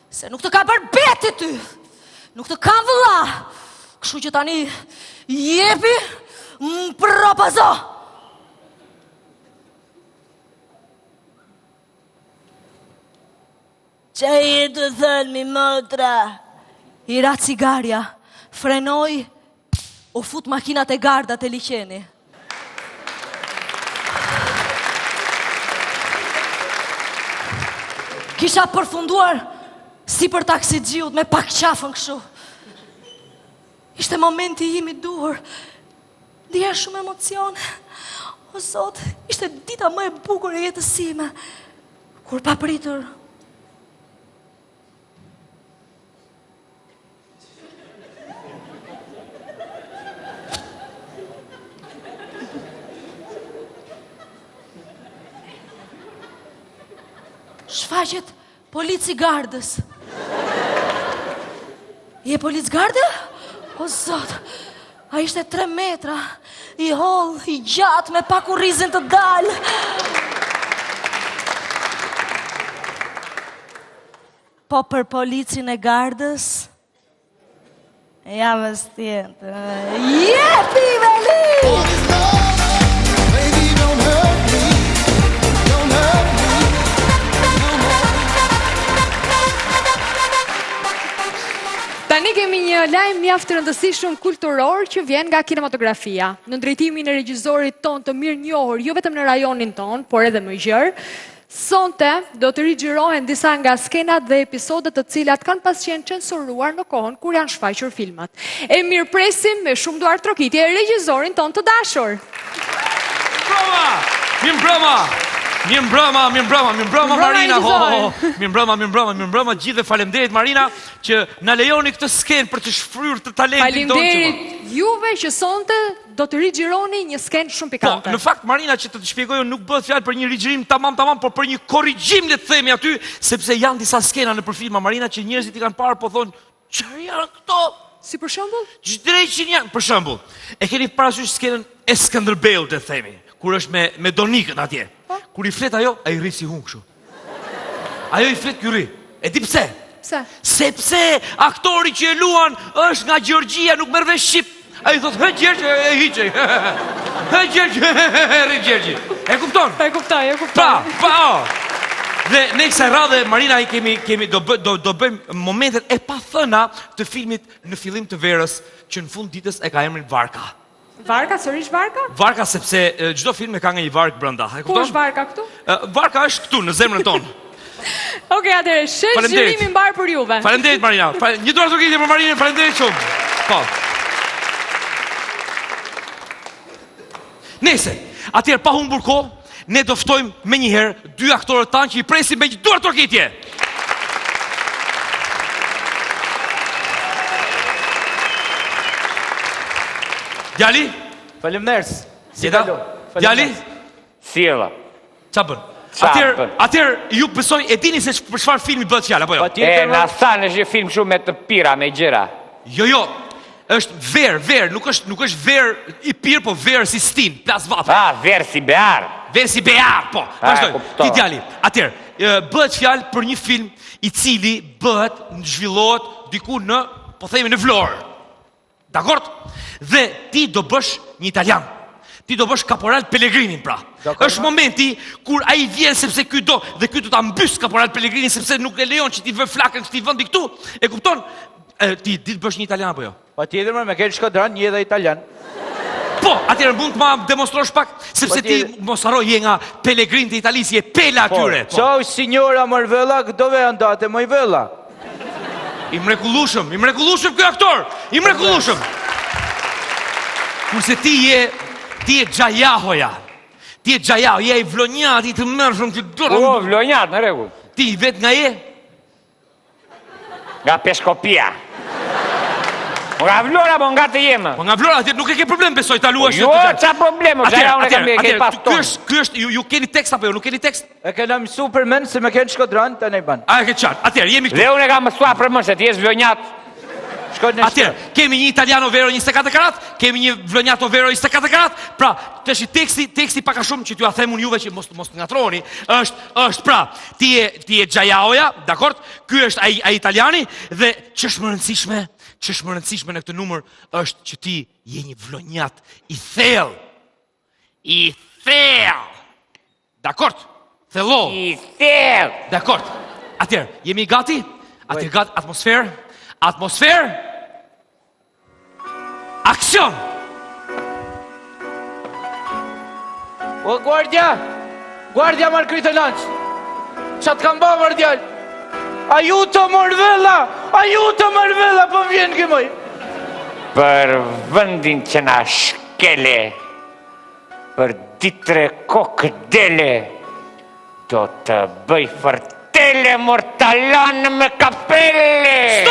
se nuk të ka bërë beti ty. Nuk të ka vëlla. Kështu që tani, jepi, më propozo. Që e të thënë, mi motra? I ra cigarja, frenoj, u fut makinat e gardat e liqeni. Kisha përfunduar si për taksixhiut me pak qafën kështu. Ishte momenti im i duhur. Ndjeja shumë emocione. O Zot, ishte dita më e bukur e jetës time. Kur papritur shfaqet polici gardës. Je polic garde? O Zot, a ishte 3 metra, i holl, i gjatë, me pak urrizin të dalë. Po për policin e gardës, ja vëstjetë. Jepi, veli! Tani kemi një lajm mjaft rëndësishëm kulturor që vjen nga kinematografia. Në drejtimin e regjisorit ton të mirë njohur, jo vetëm në rajonin ton, por edhe më gjerë, sonte do të rigjirohen disa nga skenat dhe episodet të cilat kanë pasqenë censuruar në kohën kur janë shfaqur filmat. E mirëpresim me shumë duar trokitje regjisorin ton të dashur. Mirëmbrëma Marina. Mirëmbrëma gjithë dhe faleminderit Marina që na lejoni këtë skenë për të shfryrë të talentin tonë. Faleminderit juve që sonte do të rigjironi një skenë shumë pikante. Po, në fakt Marina që të shpjegoj nuk bëhet fjalë për një rigjirim tamam, por për një korrigjim le të themi aty, sepse janë disa skena në filma Marina që njerëzit i kanë parë po thonë, çfarë janë këto? Si për shembull? Drejtçin janë, për shembull. E keni parasysh skenën e Skënderbeut le të themi, kur është me Donikën atje. Kur i flet ajo, ai rri si hun kështu. Ajo i flet ky rri. E di pse? Pse? Sepse aktori që e luan është nga Gjergjia, nuk merr vesh shqip. Ai thot, "Hë Gjergj, e hiqej." Hë Gjergj, rri Gjergji. E kupton? E kuptoj. Pa. Dhe në kësaj radhe Marina i kemi do bëjmë momentet e pathëna të filmit Në fillim të verës, që në fund ditës e ka emrin Varka. Varka, sërish Varka? Varka sepse çdo film e ka nga një vark brenda. E kupton? Ku është Varka këtu? Varka është këtu në zemrën tonë. Okej, atëherë, shënjërimin mbar për juve. Faleminderit Marina. Një dorë trokitje për Marinën, faleminderit shumë. Po. Nëse, atëherë pa humbur kohë, ne do ftojmë menjëherë 2 aktorët tanë që i presim me një dorë trokitje. Djali? Faleminderit. Djali? Sjella. Qa bën? Atëherë ju besoj e dini se për çfarë filmi bëhet fjala apo jo? Na thanë është një film shumë me të pira, me gjëra. Jo. është ver, nuk është ver i pirë, po ver si stin, plas vatë. Ver si bear. Ver si bear, po. Vazhdoj, ti djali. Atëherë, bëhet fjalë për një film i cili bëhet, zhvillohet diku në, po themi në Vlorë. Dakord? Dhe ti do bësh një italian. Ti do bësh Kaporal Pellegrinin, pra. Është momenti kur ai vjen sepse ky do dhe ky do ta mbys Kaporal Pellegrinin sepse nuk e lejon që ti vë flakën këtij vendi këtu. E kupton? Ti të bësh një italian apo jo? Patjetër, me kenë Shkodran, një dhe italian. Po, atëherë mund të ma demonstrosh pak, sepse ti mos haro je nga Pellegrin të Italisë, je pela atyre. Ciao, signora Marvella, dove andate, Marvella? I mrekullueshëm ky aktor, i mrekullueshëm. Kurse ti je Gjajahoja. Ti je Gjajaho, je i vlonjat, i të mërshëm që dorë. O, vlonjat, në rregull. Ti vet nga je? Nga Peshkopia. Nga Vlora, po nga të jemë. Po nga Vlora, nuk e ke problem, besoj, ta luash. Jo, qa problem, ke pas tonë. Ky është, ju keni tekst apo jo, nuk keni tekst? E kena mësu për men, se me kenë Shkodran, të ne ban. A, e ke qartë, atëherë, jemi këtu. Dhe unë e ka mësua për mën, se ti jesh vlonjat. Atëherë, kemi një italiano vero 24 karat, kemi një vlonjato vero 24 karat, pra, të shi teksti paka shumë që t'ju a themun juve që mos të ngatroni, është pra, ti je Gjajahoja, dakord, ky është ai italiani, dhe ç'është më rëndësishme në këtë numër është që ti je një vlonjat i thellë. I thellë. Dakord? Thello. I thellë. Dakord. Atëherë, jemi gati? Atëherë gati atmosferë? Atmosferë? Aksion! O, guardia Markritonanç, qa të kam ba, guardial? Ajuto, Marvella, po vjen këmoj. Për vëndin që na shkele, për ditre kokdele, do të bëj fërtele mortalan me kapele.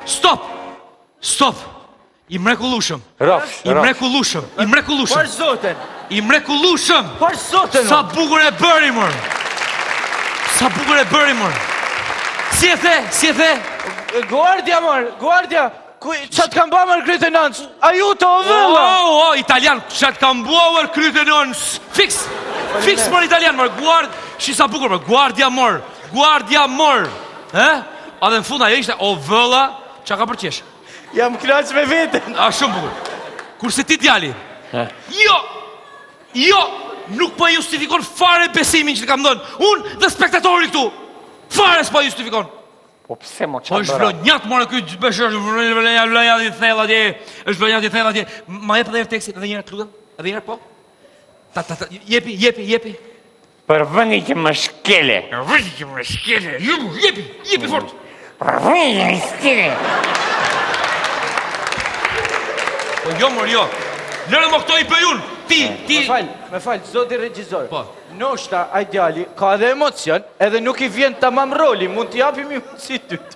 Stop! I mrekullueshëm. I mrekullueshëm. Për zoten. I mrekullueshëm. Për zoten. Sa bukur e bëri, mor. Si e the? Guardia, qa të kam ba Markritonanç? Ajuto, o vëlla. O, italian, qa të kam bua Markritonanç? Fix, mor, italian, mor. Shi sa bukur, mor. Guardia, mor. A dhe në fund, ajo ishte, o vëlla, qa ka përqesh? Jam knaq me veten. A, shumë bukur. Kurse ti djali, jo, nuk po justifikon fare besimin që të kam dhënë. Unë dhe spektatori këtu, fare s'po justifikon. Po pse mo Po është vlonjat, more, këtë është vlonjat i thellë atje. Ma jep edhe njerë tekstin, edhe njerë të lutëm? Edhe njerë, po? Jepi. Për vëndi që më shkele. Jepi fort. Për vëndi që më shkele. Po jo, mor, jo. Lërë më këto i pëjun. Ti. Me falj, zoti regjizor. Po. Noshta, ai djali, ka edhe emocion, edhe nuk i vjen tamam roli, mund t'i japim i si tyt.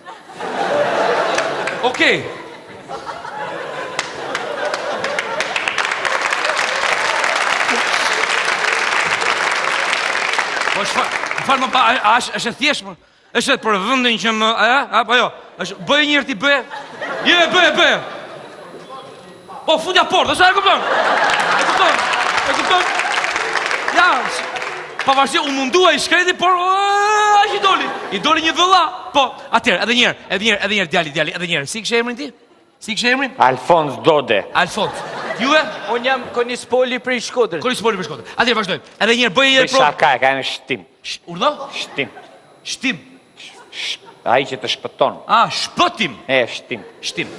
Okej. Po falë më pa, është e thjeshtë, është për vëndin që më, po jo, bëj njërë ti bëj. Bëj. O, fundja portë, është e kupton? Ja, pavarësi, u mundua i shkreti, por, i doli një vëlla. Po, atëherë, edhe njerë, djali, edhe njerë. Si kështë emrin ti? Alfons Dode. Alfons. Juve? Unë jam Konispoli për i Shkodrës. Atëherë, vazhdojmë. Edhe njerë, bëj njerë provë. Shaka e ka e në shtim. Urdo? Shtim. A i që të shpëton. Shpëtim. Shtim.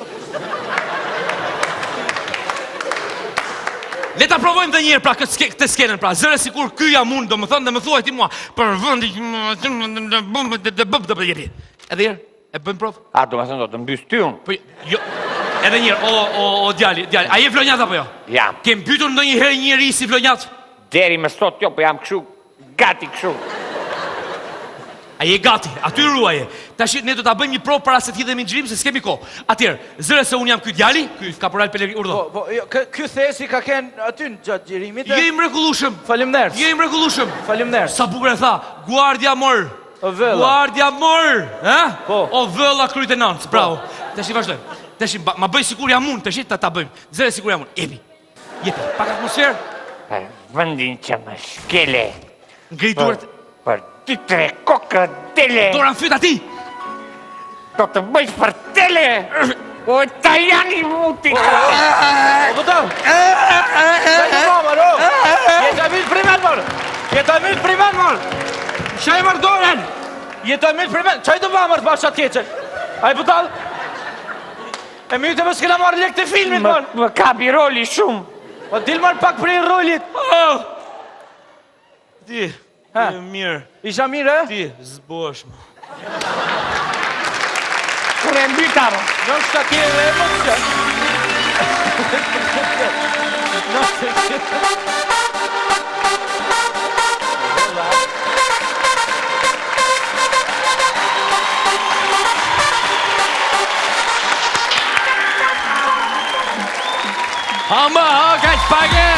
Le ta provojmë dhe njerë pra këtë skenën pra. Zëre si kur ky jam unë, do më thënë dhe më thuaj ti mua. Për vëndi Edhe njerë, e bëjmë provë? Do më thënë do të mbys ty unë. Edhe njerë, o djali, a je vlonjat apo jo? Jam. Kem pytur ndo një herë njeri si vlonjat? Deri më sot jo, po jam këshu, gati këshu. A je gati, aty ruaje. Tash ne do ta bëjmë një provë para se të hidhemi në xhirim se s'kemi kohë. Atëherë, zëre se un jam ky djali, ky Kaporal Pellegrin, urdhë. Po, ky thesi ka kënë aty në gjatë xhirimit. Je i mrekullueshëm. Faleminderit. Sa bukur e tha, guardia mor. Guardia mor, ha? Po. O vëlla krytenant, bravo. Tash i vazhdojmë. Tash ma bëj sikur jam unë, tash ta bëjmë. Zëre sikur jam unë. Jepi, pak atmosferë. Vendin që më shkele. Ngri duart. Për 2-3 kokodele. Dora në fyt ati. Do të bëjsh për tele. O Tajani muti. O vëtëm. Sajtë mamër, o. Jetoj mirë primen, mërë. Jetoj mirë primen, mërë. Shaj mërë doren. Jetoj mirë primen. Qaj të mamër të bashkë atë keqen. A i pëtal. E mi të më s'kena marrë lek të filmit, mërë. Më kapi roli shumë. Po dilë marrë pak për i rolit. Ti, mirë. Isha mirë, e? Ti, zbosh më. Kure mbyta, më. Në shta kjeve emocion. Hama, kaq pake!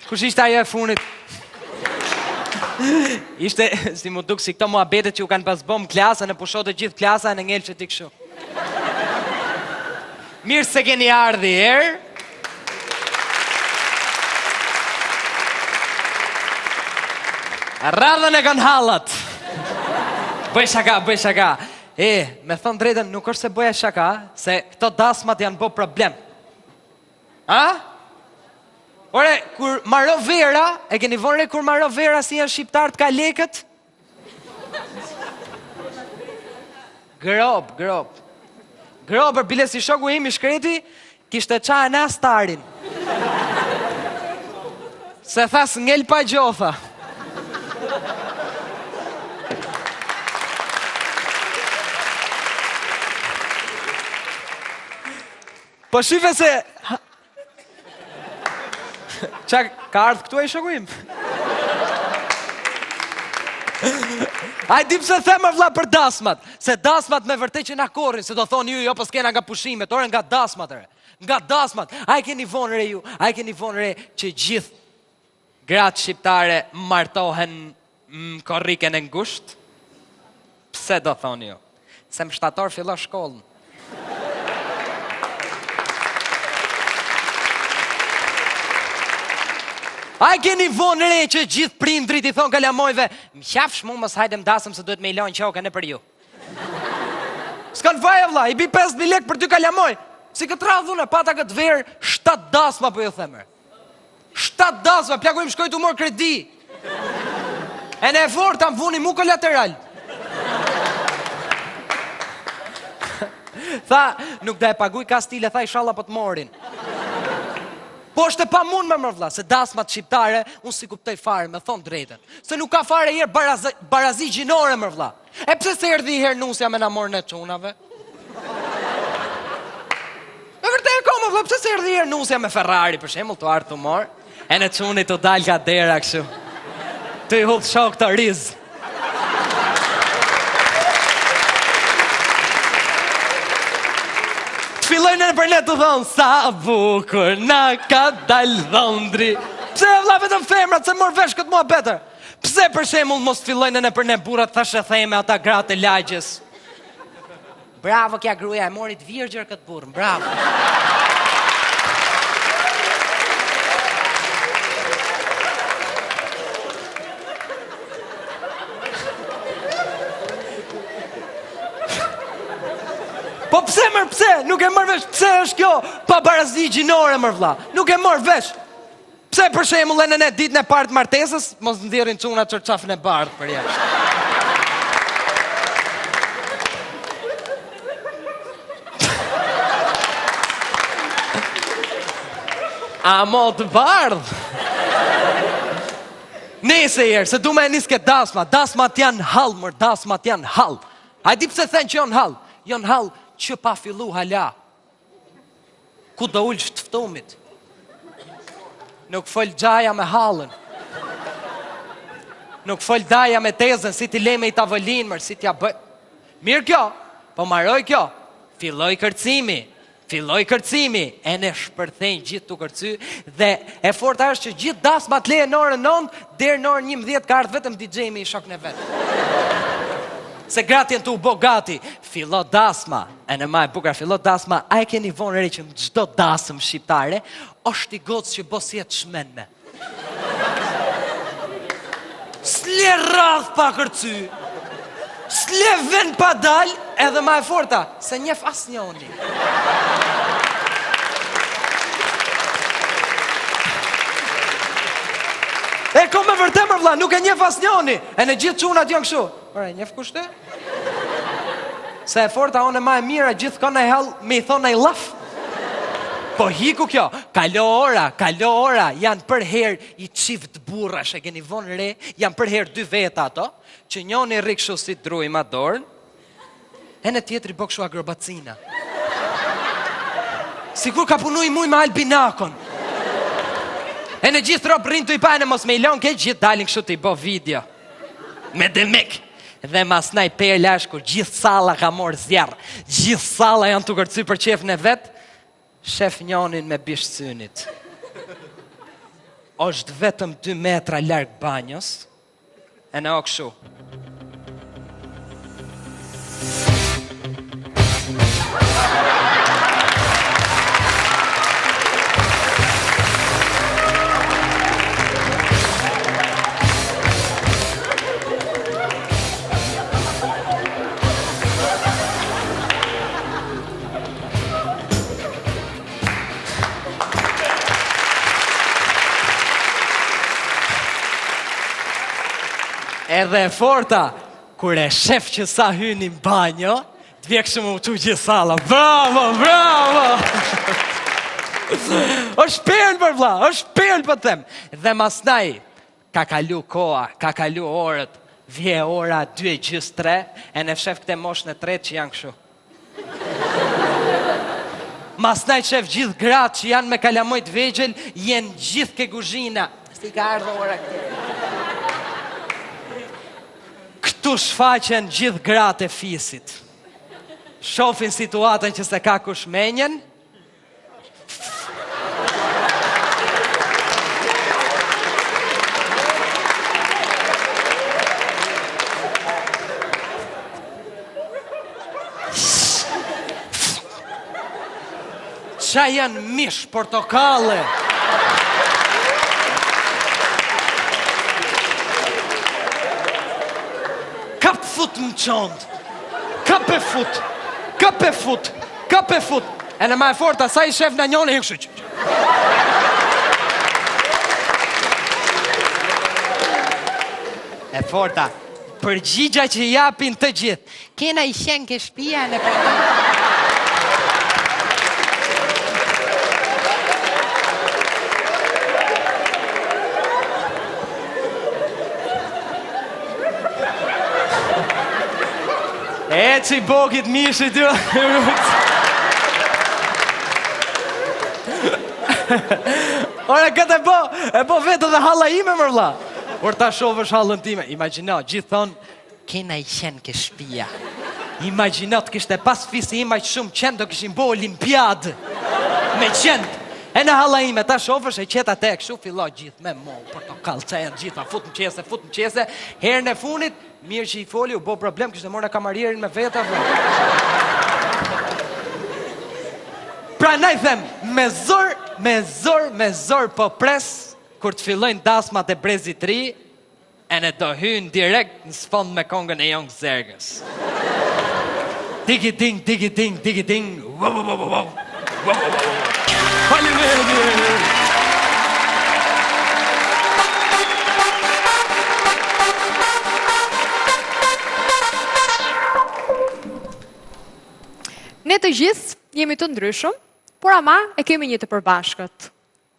Kush ishte ajo e funit? Ishte, si mu duk si këto muhabetet që u kanë pas bom klasën, e pushot e gjithë klasa, e në ngellë që ti këshu. Mirë se keni ardhi, erë. Radhën e kanë hallat. Bëj shaka. Me thonë drejtën, nuk është se bëja shaka, se këto dasmat janë bo problem. A? Ore, kur marro vera, e keni vonre kur marro vera si janë shqiptarët ka lekët? Grob. Grobër, bile si shoku im i shkreti, kishte qa e na starin. Se thas ngell pa gjotha. Po shife se... Qa ka ardhë këtu e i shoku im? A i di pse themë vlla për dasmat. Se dasmat me vërtet që na korrin. Se do thonë ju, jo po s'kena nga pushimet. Ore nga dasmat, ere. Nga dasmat. A i keni vonë re ju. A i keni vonë re që gjithë gratë shqiptare martohen korriken e ngusht. Pse do thonë ju? Se më shtator fillo shkollën. A i keni vonë re që gjithë prindrit i thonë kalamojve, më qafsh mu mos hajdem dasëm se duhet me i lojnë qoke në për ju. S'kan vaja vlla, i bi 5.000 lek për 2 kalamoj. Si këtë radhune, pata këtë verë, 7 dasma për ju themer. 7 dasma, plaku im shkoj të morë kredi. E në e fort, am vuni mu kolateral. Tha, nuk da e paguj ka stile, tha i shalla po të morin. Po është e pa mund me mërvla, se dasmat shqiptare, unë si kuptoj fare, me thonë drejten. Se nuk ka fare herë barazi gjinore mërvla. E pse se erdi herë nusja me na morën e qunave? E vërte e koma vla, pse se erdi herë nusja me Ferrari, për shemull të artë të morë, e në qunit të dalë ka dera këshu. Të i hudhë shok të rizë. Fillojnë në përnet të thonë, sa bukur na ka dalë dhondri. Pse vlla vetëm femrat, se mor vesh këtë mua betër. Pse për shemull mos fillojnë në përnet burat thashe theme ata gratë e lagjes. Bravo kja gruja, e morit virgjër këtë burë, bravo. Po pse mërë, pse? Nuk e mërë vesh, pse është kjo pa barazi gjinore mërë vlla? Nuk e mërë vesh. Pse për shemull e në ditën e partë martesës, mos ndirin quna qërqafën e bardhë për jashtë. A mo të bardhë? Nese jerë, se du me e njës këtë dasmat janë halë, mërë, dasmat janë halë. A di pse thënë që janë halë? Janë halë që pa fillu hala. Ku do ullë shtëftumit? Nuk fol gjaja me halën. Nuk fol daja me tezën, si ti leme i tavolin, mërë, si t'ja bëj. Mirë kjo, po maroj kjo. Filloj kërcimi, e ne shpërthejnë gjithë të kërcy, dhe e forta është që gjithë dasmat leje në orën 9, dherë në orën 11 ka ardhë vetëm DJ-mi i shok në vetë. Se gratë jenë të u bo gati. Fillo dasma, e në ma e bukur, fillo dasma, a e keni vonë re që në gjdo dasëm shqiptare, është i gocë që bos jetë shmenme. S'le radh pa kërcy, s'le ven pa dal, edhe ma e forta, se njef as njoni. E ko me vërtemër vla, nuk e njef as njoni, e në gjithë qunat janë kështu. Ore, njef kushte? Se e forta one ma e mira, gjithë ka në hell, me i thonë e laf. Po hiku kjo, kalo ora, janë për herë i qift burrash, e keni vonë re, janë për herë 2 veta ato, që njoni rikëshu si druj ma dorën, e në tjetëri bëkshu agrobacina. Sikur ka punu i muj me albinakon. E në gjithë ropë rinë të i pajnë, mos me i lonë ke gjithë dalin kështu të i bo video. Me demik. Dhe mas naj per lash kur gjithë sala ka morë zjarë, gjithë sala janë të kërcy për qef në vetë, shef njonin me bishësynit. Është vetëm 2 metra larg banjos, e në o këshu. Edhe e forta, kur e shef që sa hynin banjo, të vjekshë më utu gjithë sala. Bravo, bravo! është perl për vla, është perl për them. Dhe masnaj, ka kalu koa, ka kalu orët, vje ora 2:03, e në shef këte mosh në 3 që janë këshu. Masnaj shef gjithë gratë që janë me kalamojt vegjel, jenë gjithë ke guzhina. Si ka ardhë ora këtë. Këtu shfaqen gjithë gratë e fisit. Shofin situatën që se ka kush menjen. Qa janë mish, portokale. Kap fut më qond. Kap e fut. Kap e fut. Kap e fut. E në ma e forta, sa i shef në njone hikë shqyq. E forta, përgjigja që japin të gjithë. Kena i shen ke shpia në përgjigja. E që i bogit mishë i ty. Ora, këtë e bo vetë dhe halla ime, mërla. Por ta shofësh hallën time. Imagina, gjithë thonë, kena i qenë ke shpia. Imagina, të kishte pas fisi ima që shumë qenë, do kishin bo olimpiadë. Me qenë. E në halla ime, ta shofësh e qeta te, këshu fillo gjithë me mo, portokall, që janë gjitha, fut në qese, herën e funit, mirë që i foli, u bo problem, kështë e morë në kamarierin me veta. Pra na i them, me zor po pres, kur të fillojnë dasmat e Brezit ri, e në do hynë direkt në sfond me kongën e Young Zergës. Digi-ding, digi-ding, digi-ding, wow. Ne të gjithë jemi të ndryshëm, por ama e kemi një të përbashkët.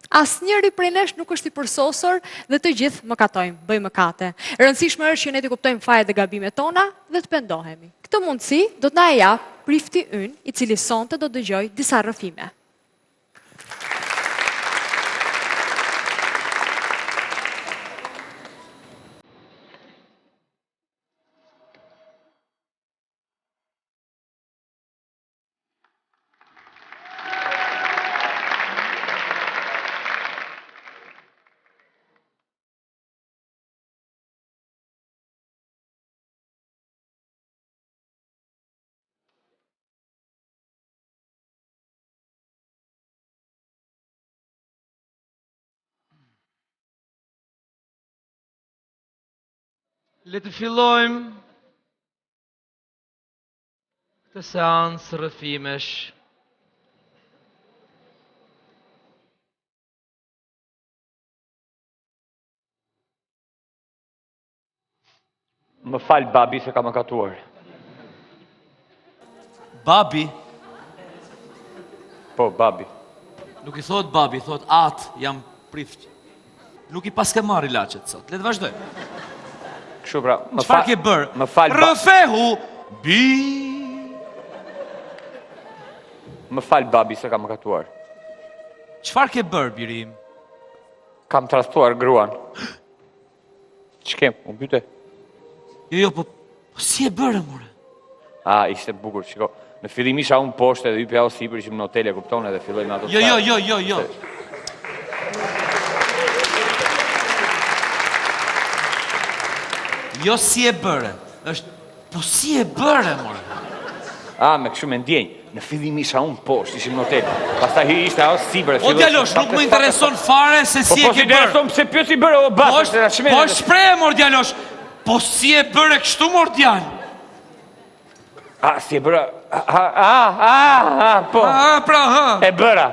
Asnjëri prej nesh nuk është i përsosur dhe të gjithë mëkatojmë, bëjmë mëkate. E rëndësishme është që ne të kuptojmë fajet dhe gabimet tona dhe të pendohemi. Këtë mundësi do të na e jap prifti ynë, i cili sonte do dëgjoj disa rrëfime. Le të fillojmë këtë seancë rrëfimesh. Më fal babi se kam mëkatuar. Babi? Po, babi. Nuk i thot babi, thot atë, jam prift. Nuk i pas ke marrë ilaçet sot. Le të vazhdojmë. Kështu pra, Çfarë ke bërë? Më fal Rrëfehu bi. Më fal babi se kam mëkatuar. Çfarë ke bërë, birim? Kam trastuar gruan. Ç'kem? U byte. Jo, po si e bërë, more? Ishte bukur, shiko. Në fillim isha unë poshtë edhe hypja o sipër, ishim në hotel, e kupton edhe filloj me ato. Jo. Jo si e bërë. Po si e bërë, more? Me kështu me ndjenjë. Në fillim isha unë poshtë, ishim në hotel. Pastaj ishte o sipër. O djalosh, nuk më intereson fare se si e ke bërë. Po si intereson pse pyet si bërë o bastë. Po shpreh, mor djalosh. Po si e bërë kështu, mor djal? Si e bëra... Po. E bëra.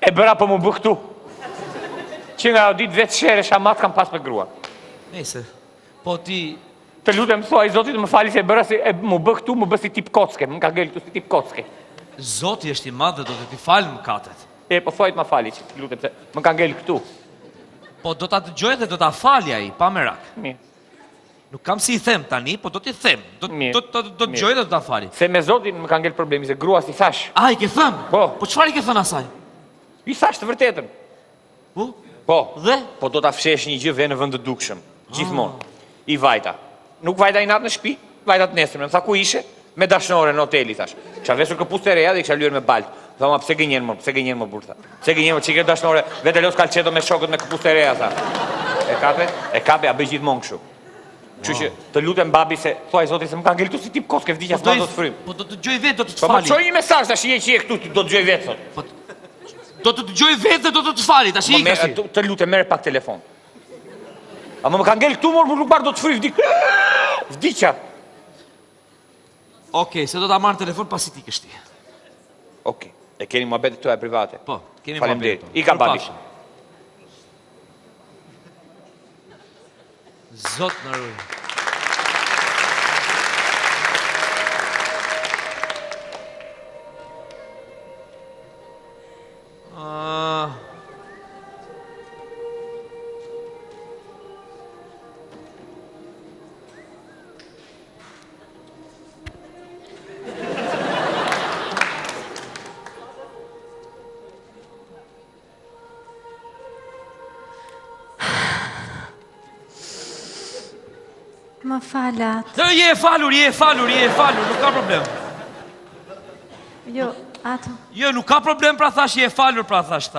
E bëra po mu bë këtu. Që nga o ditë vetë shere shamat kam pas për grua. Nese, po ti... Të lutem, thua i Zotit më fali se e bëra si mu bë këtu, mu bë si tip kocke. Më ka gëllë këtu si tip kocke. Zoti është i madh dhe do të ti falë mëkatet. Po thua i të më fali që të lutem se më ka gëllë këtu. Po do ta dëgjoj dhe do ta falja ai, pa merak. Mirë. Nuk kam si i them tani, po do t'i them. Do dëgjoj dhe do ta fali. Se me Zotin më ka ngel problemi, se grua si thash. I ke thënë? Po. Po çfarë i ke thënë asaj? I thash të vërtetën. Po. Dhe? Po do ta fshesh një gjë në vend të dukshëm. Gjithmonë. I vajta. Nuk vajta i natë në shtëpi, vajta të nesër. Më tha ku ishe? Me dashnore në hotel, i thash. Kisha vesur këpucë të reja dhe kisha lyer me baltë. Thoma, pse gënjen më burr, tha. Pse gënjen më, çike dashnore, vetë los kalçeto me shokët me këpucë të reja, tha. E kape, a bëj gjithmonë kështu. Kështu që të lutem babi se thua i Zotit se më ka ngel këtu si tip koske vdiqja s'ma do të frym. Po do të dëgjoj vetë, do të të Po fali. më çoj një mesazh tash je që je këtu, do të dëgjoj vetë sot. Do të dëgjoj vetë dhe do të të fali, tash i kashi. Të lutem merr pak telefon. Ama më ka ngel këtu mor nuk bar do të fry vdiqja. Okej, se do ta marr telefon pasi ti kesh ti. Okej. E keni muhabet këtu e private? Po, keni muhabet. I ka babi. Zot në ruaj. Më falat. Je e falur, nuk ka problem. Jo, ato. Jo, nuk ka problem, pra thash, je e falur, pra thash.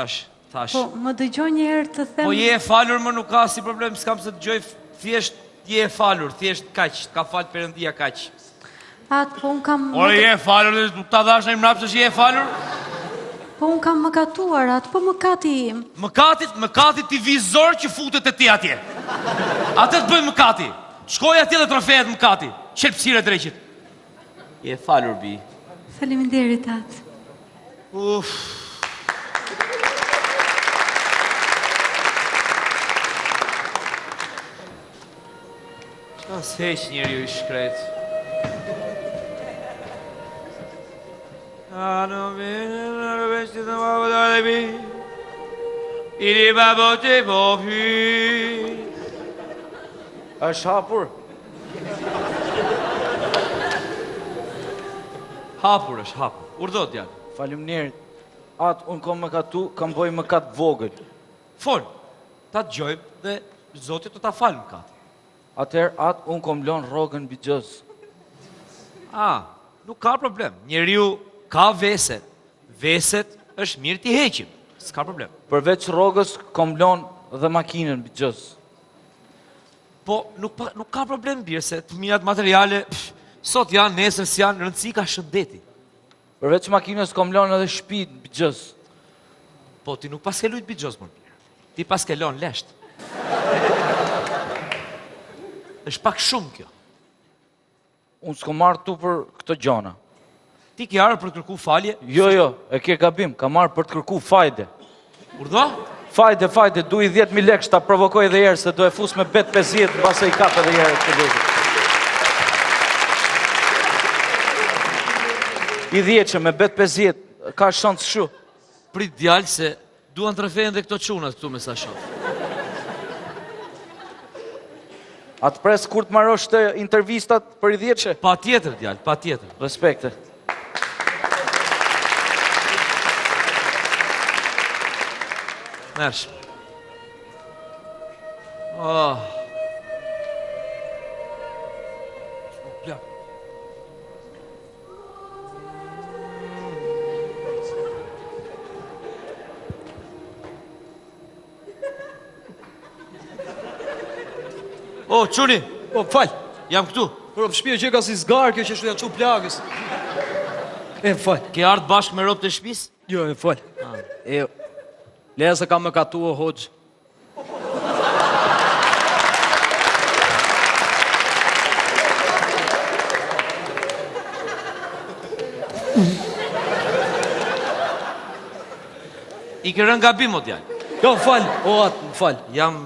Po, më dëgjoj një herë të them... Po je e falur, më nuk ka si problem, s'kam se dëgjoj, thjesht je e falur, thjesht kaq, ka falë Perëndia kaq. Atë, po unë kam... Ore, je e falur, dhe ta dhash në mrapë se je e falur? Po unë kam mëkatuar atë, po mëkati im. Mëkatit ti vizor që futet e ti atje. Atë të bëjmë mëkati. Shkoj atje dhe trofejet mëkati. Qelpsire dreqit. Je e falur, bi. Faleminderit atë. Qka s'heq njeri ju i shkret? Është hapur? Hapur është, hapur. Urdhot, djallë. Faleminderit. Atë, unë kam mëkatu, kam bëj mëkat vogël. Fol, ta dëgjojmë dhe Zotit të ta falë mëkat. Atëherë, atë, unë kam lënë rrogën mbi gjës. Nuk ka problem. Njeriu ka veset. Veset është mirë t'i heqim. S'ka problem. Përveç rrogës, kam lënë dhe makinën mbi gjës. Po, nuk ka problem birë, se të mirat materiale, sot janë, nesër s'janë, rëndësi ka shëndeti. Përveç makinës, kom lënë edhe shtëpi mbi gjës. Po, ti nuk pas ke lujt mbi gjës, mërë birë. Ti pas ke lënë lesht. është pak shumë kjo. Unë s'ko marrë tu për këtë gjona. Ti ke arë për të kërku falje? Jo, e ke gabim, ka marrë për të kërku fajde. Urdhë? Fajde, du i 10.000 lekë, ta provokoj edhe jerë, se do e fus me bet 50, basa i kap edhe jerë të legë. I 10 që me bet 50, ka shansë shu. Prit djalë se duan të refejnë dhe këto qunat këtu me sa shof. Atë pres kur të marrosh të intervistat për i 10 që? Pa tjetër, djalë, pa tjetër. Respekte. Mersh. Oh. O, quni! Po, fal. Jam këtu. Po, shpia që ka si zgarë, kjo që shuja që plagës. Fal. Ke ardë bashkë me ropë të shpis? Jo, fal. Leza ka më katu o hoxë. I ke rënë gabim, o djallë? Jo, fal, o atë, më fal. Jam,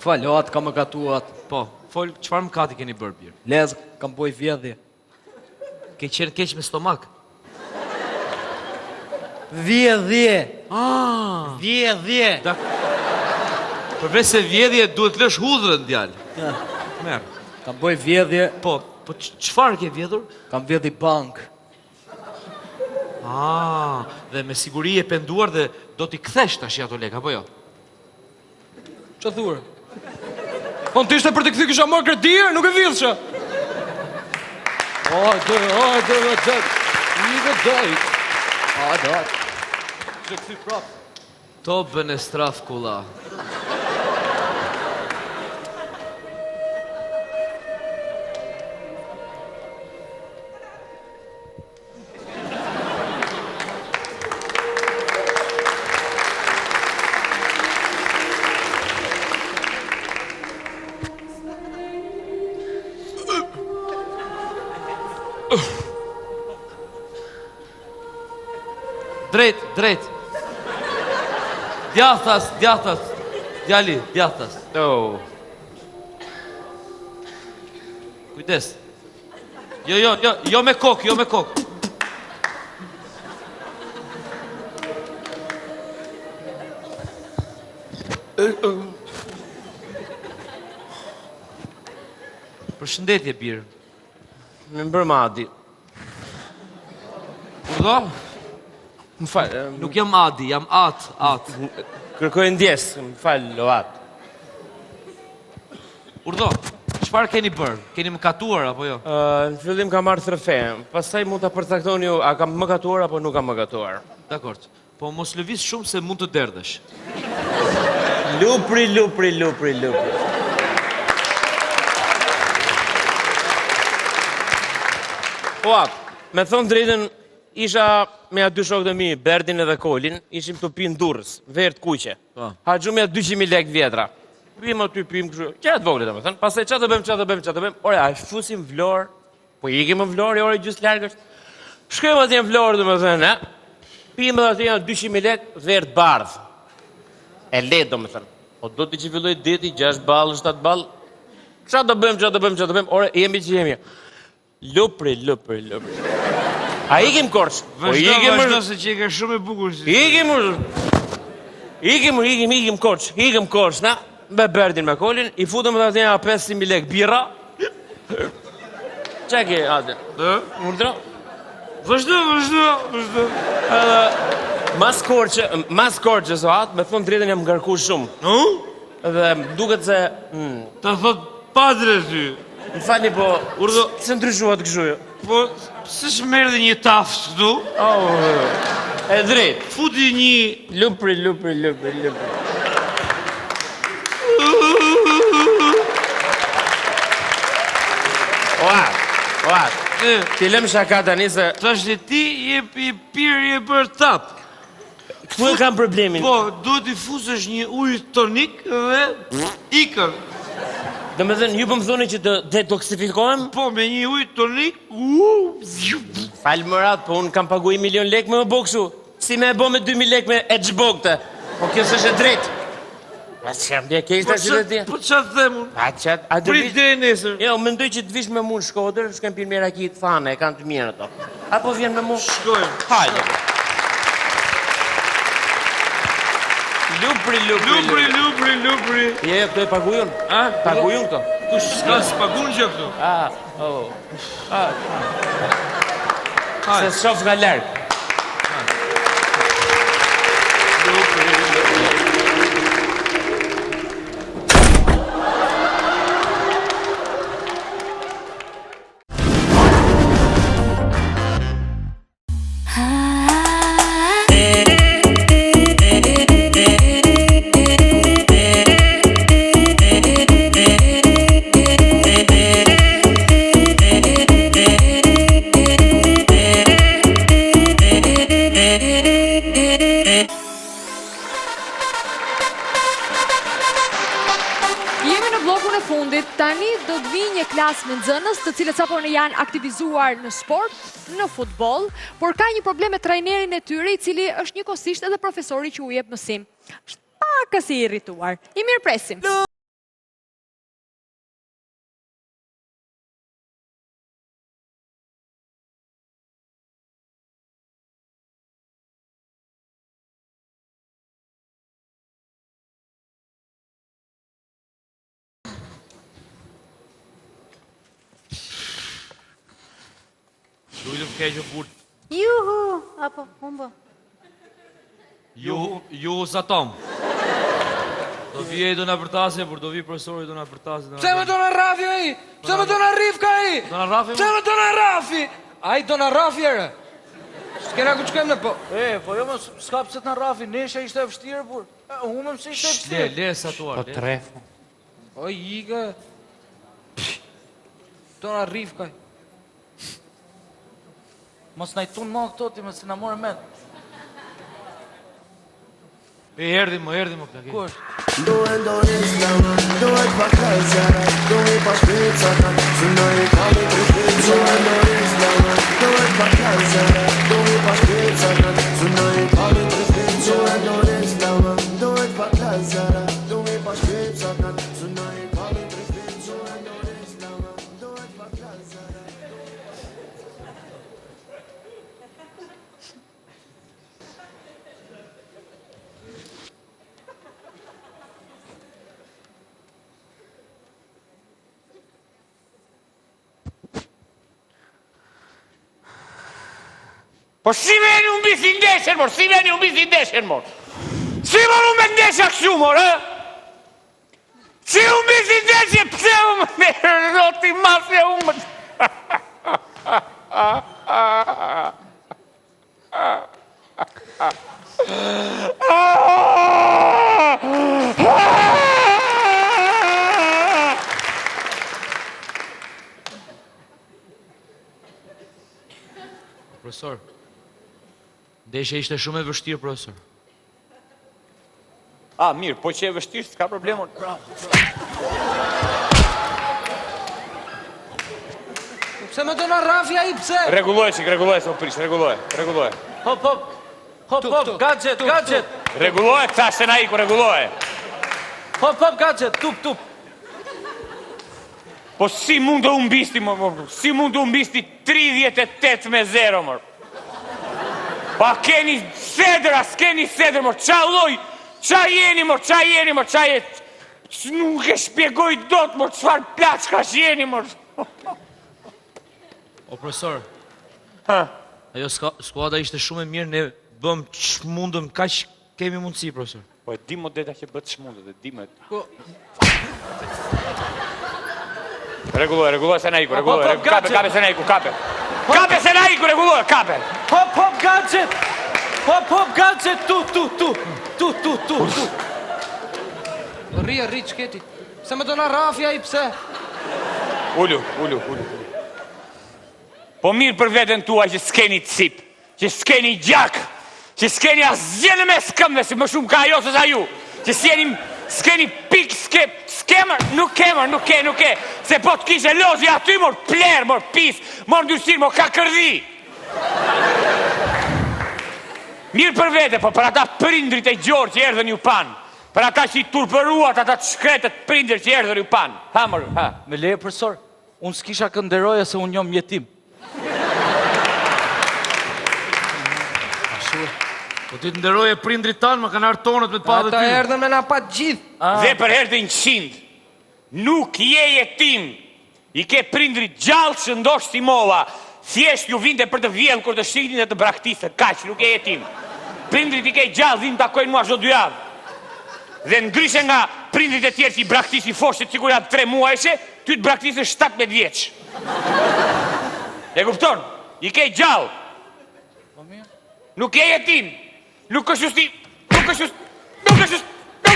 Fal, o atë ka më katu o atë. Po, fol, qëfar më kati keni bërë birë? Leza, kam boj vjedhje. Ke qenë keq me stomak? Vjedhje. Vjedhje. Përveç se vjedhje, duhet lësh hudhrën, djallë. Merë. Kam boj vjedhje. Po qëfar ke vjedhur? Kam vjedhi bank. Dhe me siguri e penduar dhe do t'i kthesh tash ato lek, apo jo? Që thurë? Po në tishte për të këthi kisha marrë kredirë, nuk e vildësha. Ajde, i dhe daj. Ajde. Që këthi prapë. To bën e straf kula. Drejt. Djathtas. Djali, djathtas. Kujdes. Jo me kokë. Përshëndetje, birë. Me mbërma Adi. Urdhë? Më falë. Nuk jam Adi, jam atë. Kërkoj ndjesë, më falë, o atë. Urdhë, qëfar keni bërë? Keni më katuar, apo jo? Në fillim ka marrë thërfe, pastaj mund të përcaktoni ju, a kam më katuar, apo nuk kam më katuar. Dakord, po mos lëviz shumë se mund të derdhesh. Lupri. O atë, me thonë drejtën, isha me atë dy shokë të mi, Berdin edhe Kolin, ishim të pinë Durrës, verë të kuqe. Ha gjumë me 200.000 lekë vjetra. Pim aty, kështu, qatë voglet, më thënë, pasaj qatë të bëjmë, ore, a shfusim Vlorë, po ikim më Vlorë, ore, gjusë largësht. Shkojmë atje në Vlorë, dhe më thënë, pim edhe atje 200.000 lekë, verë të bardhë. E letë, dhe më thënë, o do t'i që filloj deti, 6 balë, 7 balë, qatë të bëjmë, ore, jemi që jemi. Lupri. A ikim korç? Vazhdo se që i ka shumë e bukur si. Ikim korç, na? Me Berdin me Kolin, i futëm dhe atje 500.000 lekë birra. Qa ke, Ate? Urdra? Vazhdo. Mas korçës o atë, me thonë drejtën jam ngarku shumë. Dhe duket se... Ta thot padre ty. Më falni po, urdo, se ndryshuat këshujo. Po, se shmerë dhe një tafës këtu? E drejt. Futi një... Lupri. Oat, ti lem shaka tani se... Ta shte ti i pirë për tapë. Këtu e kam problemin. Po, duhet i fusësh një ujë tonik dhe ikër. Dhe me thënë, ju për më thoni që të detoksifikohem? Po, me një ujë tonik, Falë më ratë, po unë kam pagu 1 milion lek me më bokëshu. Si me e bo me 2.000 lek me e gjbokte. Po kjo së është e drejtë. A që jam dhe kejtë të që dhe tje? Po që të themun? A që të... Prit dhe e nesër. Jo, më ndoj që të vish me mu në Shkodër, shkem pirë mjera ki të thane, e kanë të mirë ato. Apo vjen me mu? Shkojmë. Hajde. Lupri. Je, këto e pagujun? A? Pagujun këto? Kush s'ka s'pagun që këto? Se s'shof nga lërë. Tani do të vinë një klasë me nxënës, të cilët sapo janë aktivizuar në sport, në futboll, por ka një problem me trajnerin e tyre, i cili është njëkohësisht edhe profesori që u jep mësim. Është pak si i irrituar. I mirëpresim. Lujtëm keqë furt. Juhu, apo, humbo. Juhu sa tom. Do vi e do na përtasje, por do vi profesori do na përtasje. Pse me do na rafi ai? Pse me do na rifka ai? Do na rafi? Pse me do na rafi? Ai do na rafi ere. S'kena ku qkojmë në po. Po jo më s'ka pse të na rafi, nesha ishte e vështirë, por humëm se ishte e vështirë. Le satuar. Po trefu. O ika. Do na rifka. Mos na i tun ma këto ti, mos na morë mend. Erdi më plagin. Ku është? Po si veni unë bisi ndeshen, mor, si veni unë bisi ndeshen, mor. Si mor unë me ndesha këshu, mor, e? Si unë bisi ndeshen, pse unë me roti masje unë më... Profesor, ndeshja ishte shumë e vështirë, profesor. Mirë, po që e vështirë, s'ka problemon. Pse me do na rafi ai, pse? Regulloj, s'o prish, regulloj. Hop, gadget. Regulloj, këta na iku, regulloj. Hop, gadget, tup. Po si mund të umbisti, si mund të umbisti 38-0, mor. Pa keni sedra, s'keni sedra, mor, qa loj, qa jeni, mor, nuk e shpjegoj dot, mor, qfar plaçka jeni, mor. O, profesor, ajo skuada ishte shumë e mirë, ne bëm që mundëm, ka që kemi mundësi, profesor. Po e di mo deta që bët shmundët, e di me... Regulloj, se na iku, kape se na iku, kape. Kape se na iku, regulloj, kape. Hop, gadget, tu. Rri, qketi. Se me do na rafi ai, pse? Ullu. Po mirë për veten tua që s'keni cip, që s'keni gjak, që s'keni asgjë në mes këmbëve, si më shumë ka ajo se sa ju, që s'jeni S'keni pik, s'kemër, nuk ke. Se po t'kishe lozi aty, mor pler, mor pis, mor ndyrësir, mor ka kërdi. Mirë për vete, po për ata prindrit e gjorë që erdhën ju pan. Për ata që i turpëruat, ata të shkretet prindrit që erdhën ju pan. Ha, mor, ha. Me leje, profesor, unë s'kisha kënderoja se unë njom jetim. Po ti të nderoje prindrit tanë, më kanë artonët me të pa dhe ty. Ata erdhën me na pa gjithë. Dhe për herë të 100, nuk je jetim. I ke prindrit gjallë që ndosh si mova. Thjesht ju vinte për të vjellë kur të shiknin dhe të braktisët. Kaq, nuk je jetim. Prindrit i ke gjallë, dhinë takojnë mua çdo 2 javë. Dhe ndryshe nga prindrit e tjerë që i braktisi foshtet sikur janë 3 muajshe, ty të braktisën 17 vjeç. E kupton? I ke gjallë. Nuk je jetim. Nuk është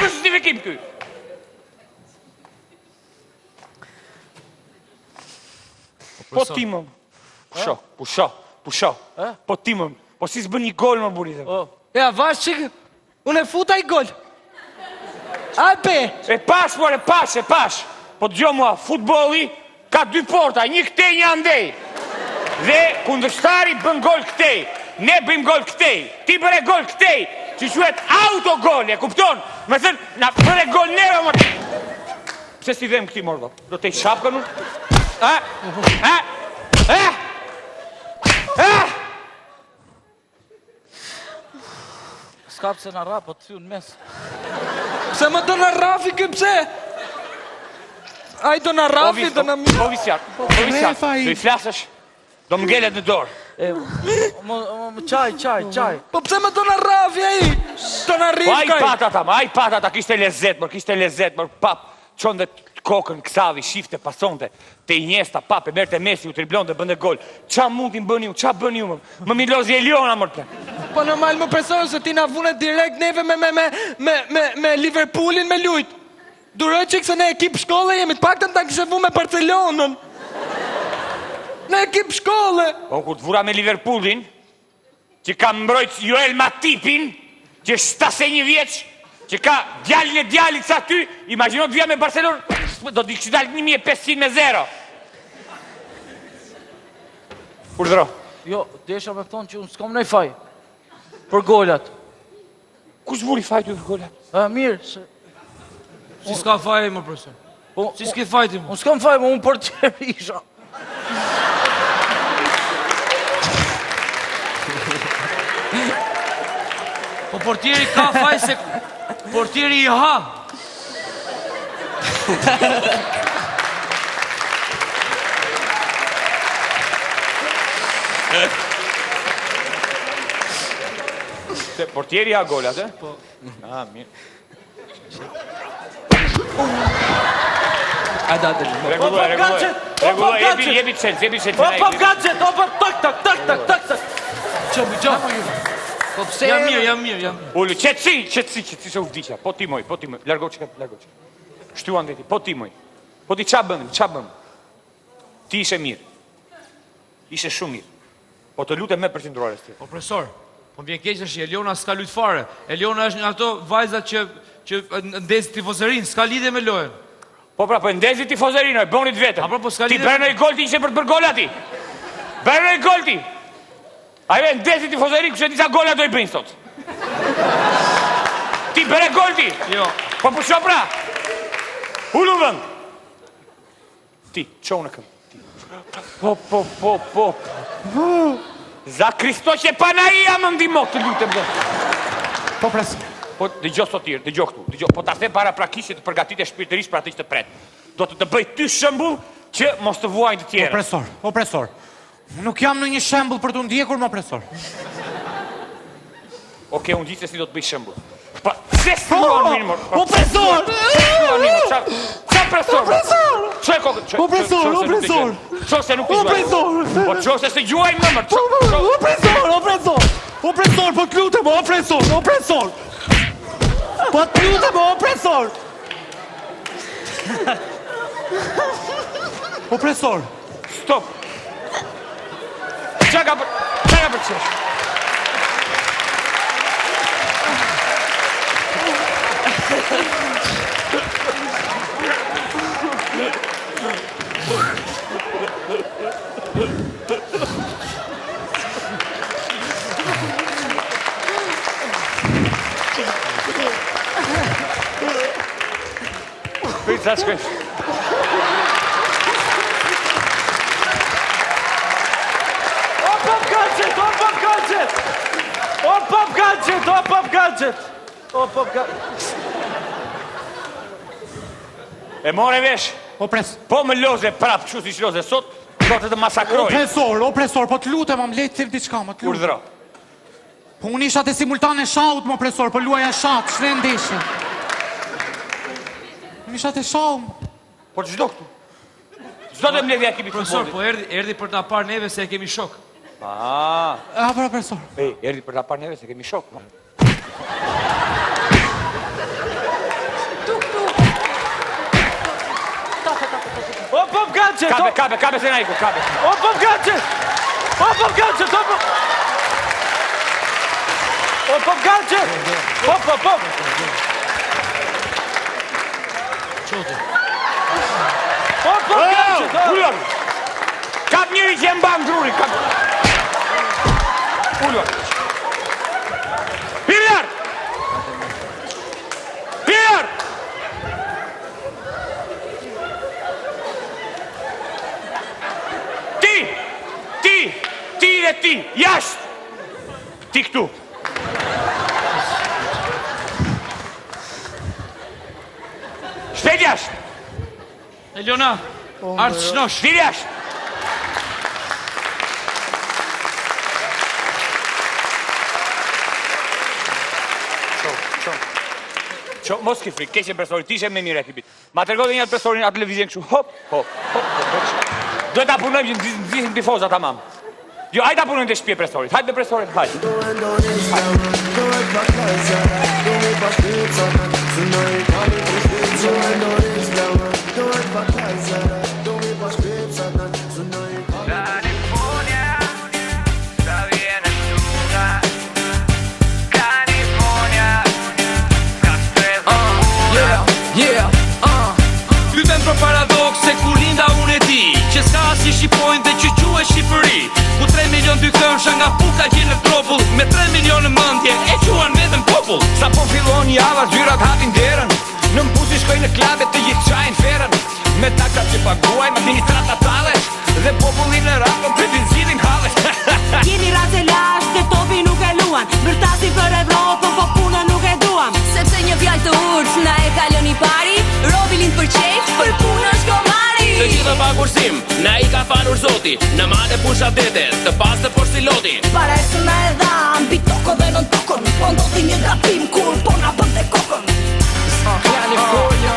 justifikim ky. Po timëm. Pusho. Po timëm. Po si s'bën një gol më burit. Ja, vash qik, unë e futa i gol. A be? E pash. Po t'gjo mua, futbolli ka 2 porta, një këtej, një andej. Dhe kundërshtari bën gol këtej. Ne bëjmë gol këtej, ti bëre gol këtej, që quhet autogol, e kupton? Me thënë, na bëre gol neve, mërë. Pse si dhem këti, mordo? Do të i shapkën unë? S'kap se në rap, po të thy në mes. Pse më do në rafi kë pse? Aj do në rafi, do në... Po visjar, do i flasësh, do më ngellet në dorë. Qaj. Po pse më do në rafi aji? Do në rifkaj. Aj patata, kishte lezet, mër pap, qonë dhe kokën, kësavi, shifte, pasonte, te Iniesta, pap, e merte Messi, u triblon dhe bënde gol. Qa mund t'i bëni ju, qa bëni ju, më milozi e Liona, mërte. Po normal më presojë se ti na vunet direkt neve me Liverpoolin me lujt. Duroj që këse ne ekip shkolle jemi, të pak të kështë vu me Barcelonën. Në ekip shkolle. Po kur të vura me Liverpoolin, që ka mbrojt Joel Matipin, që 71 vjeç, që ka djallin e djallit sa ty, imagino të vja me Barcelonë, do t'i kështë dalë 1500-0. Urdhëro. Jo, desha me thonë që unë s'kom nëj faj. Për golat. Kush vuri faj ty për golat? Mirë, se... Si s'ka faj, më profesor? Si s'ke faj ti, më? Unë s'kom faj, më unë portier isha. Po portieri ka faj se... Portieri i ha. Se portieri ha golat, e? Po. Mirë. Regulloj, jebi qenë. Opa gadget, opa tak. Po pse? Jam mirë. Ullu, qëtësi se u vdiqja. Po timoj. Largo që. Shtuan dhe ti, po timoj. Po ti qa bëmë? Ti ishe mirë. Ishe shumë mirë. Po të lutem me përqendruarës ti. Po profesor, po m'vjen keq është Eliona s'ka lut fare. Eliona është nga ato vajzat që ndezin tifozërinë, s'ka lidhje me lojën. Po pra, po ndezin tifozërinë, bënit vetëm. Ti bërë në i gol ti ishe për të bërë gola ti. Bërë në i gol ti. Ajve, ndezin tifozërinë, kështë disa gola do i bëjnë sot. Ti bërë gol ti. Jo. Po pusho pra. Ullu vënd. Ti, qohë në këmë. Po. Za Kristo që panaia më ndimo të lutem dhe. Po presë. Po dëgjo sot tjerë, dëgjo këtu. Po ta the para prakishit të përgatit e shpirtërisht për atë që të pret. Do të bëj ty shembull që mos të vuajnë të tjerë. O profesor. Nuk jam në një shembull për të ndjekur, më profesor. Oke, unë gjithë se si do të bëj shembull. Pa, se s'luan mirë, mor. O profesor! Qa profesor? Qoj kokët, qoj. O profesor! Qoj se nuk i gjuaj. Po qoj se se gjuaj më mërë. O profesor, po t'lutem, o profesor! Po t'lutem, o profesor! O profesor! Stop! Qa ka për qesh? sa shkoj. E more vesh? Po më loze prap, kështu si që loze sot, do të masakroj. Opresor, po të lutem, am lejtë thirë diçka, më të lutem. Urdhro. Po unë isha të simultane shaut, më opresor, po luaja shat, shrendeshe. Unë isha të shaut. Po të gjdo këtu? Gjdo të mledhja kemi Profesor, po erdi për ta parë neve se e kemi shok. Profesor. Erdi për ta parë neve se kemi shok. Op, gadget! Kabe se na iku, kabe. Op, gadget! Op, gadget! Op, gadget! Op. Qote. Op, gadget! Ullon! Kap njëri që jem ban druri, kap... Ullon! Pirjar! Ti, jashtë! Ti këtu! Shpejt jashtë! Eliona, ardhë shnosh! Shpejt jashtë! Qo, mos ki frik, keqe profesori, ti ishe me mire ekipit. Ma të rgode një profesorin atë televizien kështu, hop. Duhet ta punojmë që nëzisim tifoza tamam. Jo, hajde ta punojmë të shpje profesorit, hajde profesorit, hajde. Pytem për paradoks se ku linda unë e ti, që s'ka si Shqipojnë dhe që quhe Shqipëri. Ku 3 milion dy kënsha nga puka gjenë në tropull, me 3 milion në mëndje e quan vetëm popull. Sa po fillon java, zyrat hapin derën, në mpusi shkoj në klabet të gjithë qajnë ferën. Me taksat që paguajnë, administratat talesh, dhe popullin në rapën për vinzilin halesh. Jemi raze lasht dhe topi nuk e luan, bërtasi për Evropën po punën nuk e duam. Sepse një fjallë të urç na e kalon i pari, robi lind për qef, për punën shkomari. Të gjithë pa kursim, na i ka falur zoti, në male pusha dete, të pas të porsiloti. Para e së na e dham, bi toko dhe nën tokën, po ndodhi një grapim kur po na bën të kokën. California,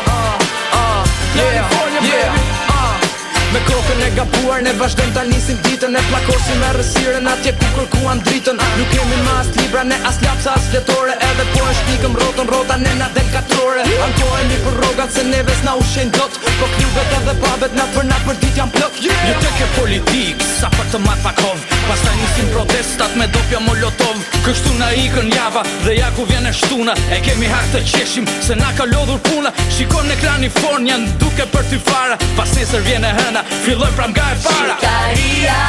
me kokën e gabuar ne vazhdojmë ta nisim ditën, e plakosim me rësiren atje ku kërkuan dritën. Nuk kemi mas libra ne as lapsa as fletore, edhe po e shtikëm rotën rota ne na del katrore. Ankojemi për rogat se neves na ushen dot, po klubet edhe pabet na për dit jam plot. Një tek e politik, sa për të mat pakov, pastaj nisim protestat me dopja molotov. Kështu na ikën java dhe ja ku vjen e shtuna, e kemi hak të qeshim se na ka lodhur puna. Shikon në Kalifornia duke për ty fara, pas nesër vjen e hëna, filloj pra nga e para. Shqiptaria,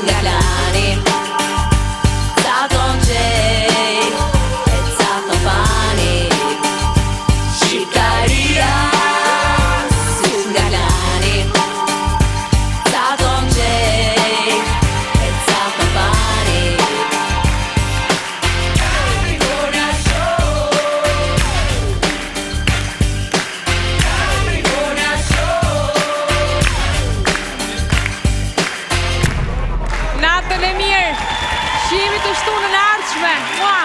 nga lani, ca ton gjej, e ca ton fani. Shqiptaria, nga lani, ca ton gjej, e ca ton fani. California show, California show. Natën e mirë, shihemi të shtunën e ardhshme. Mua.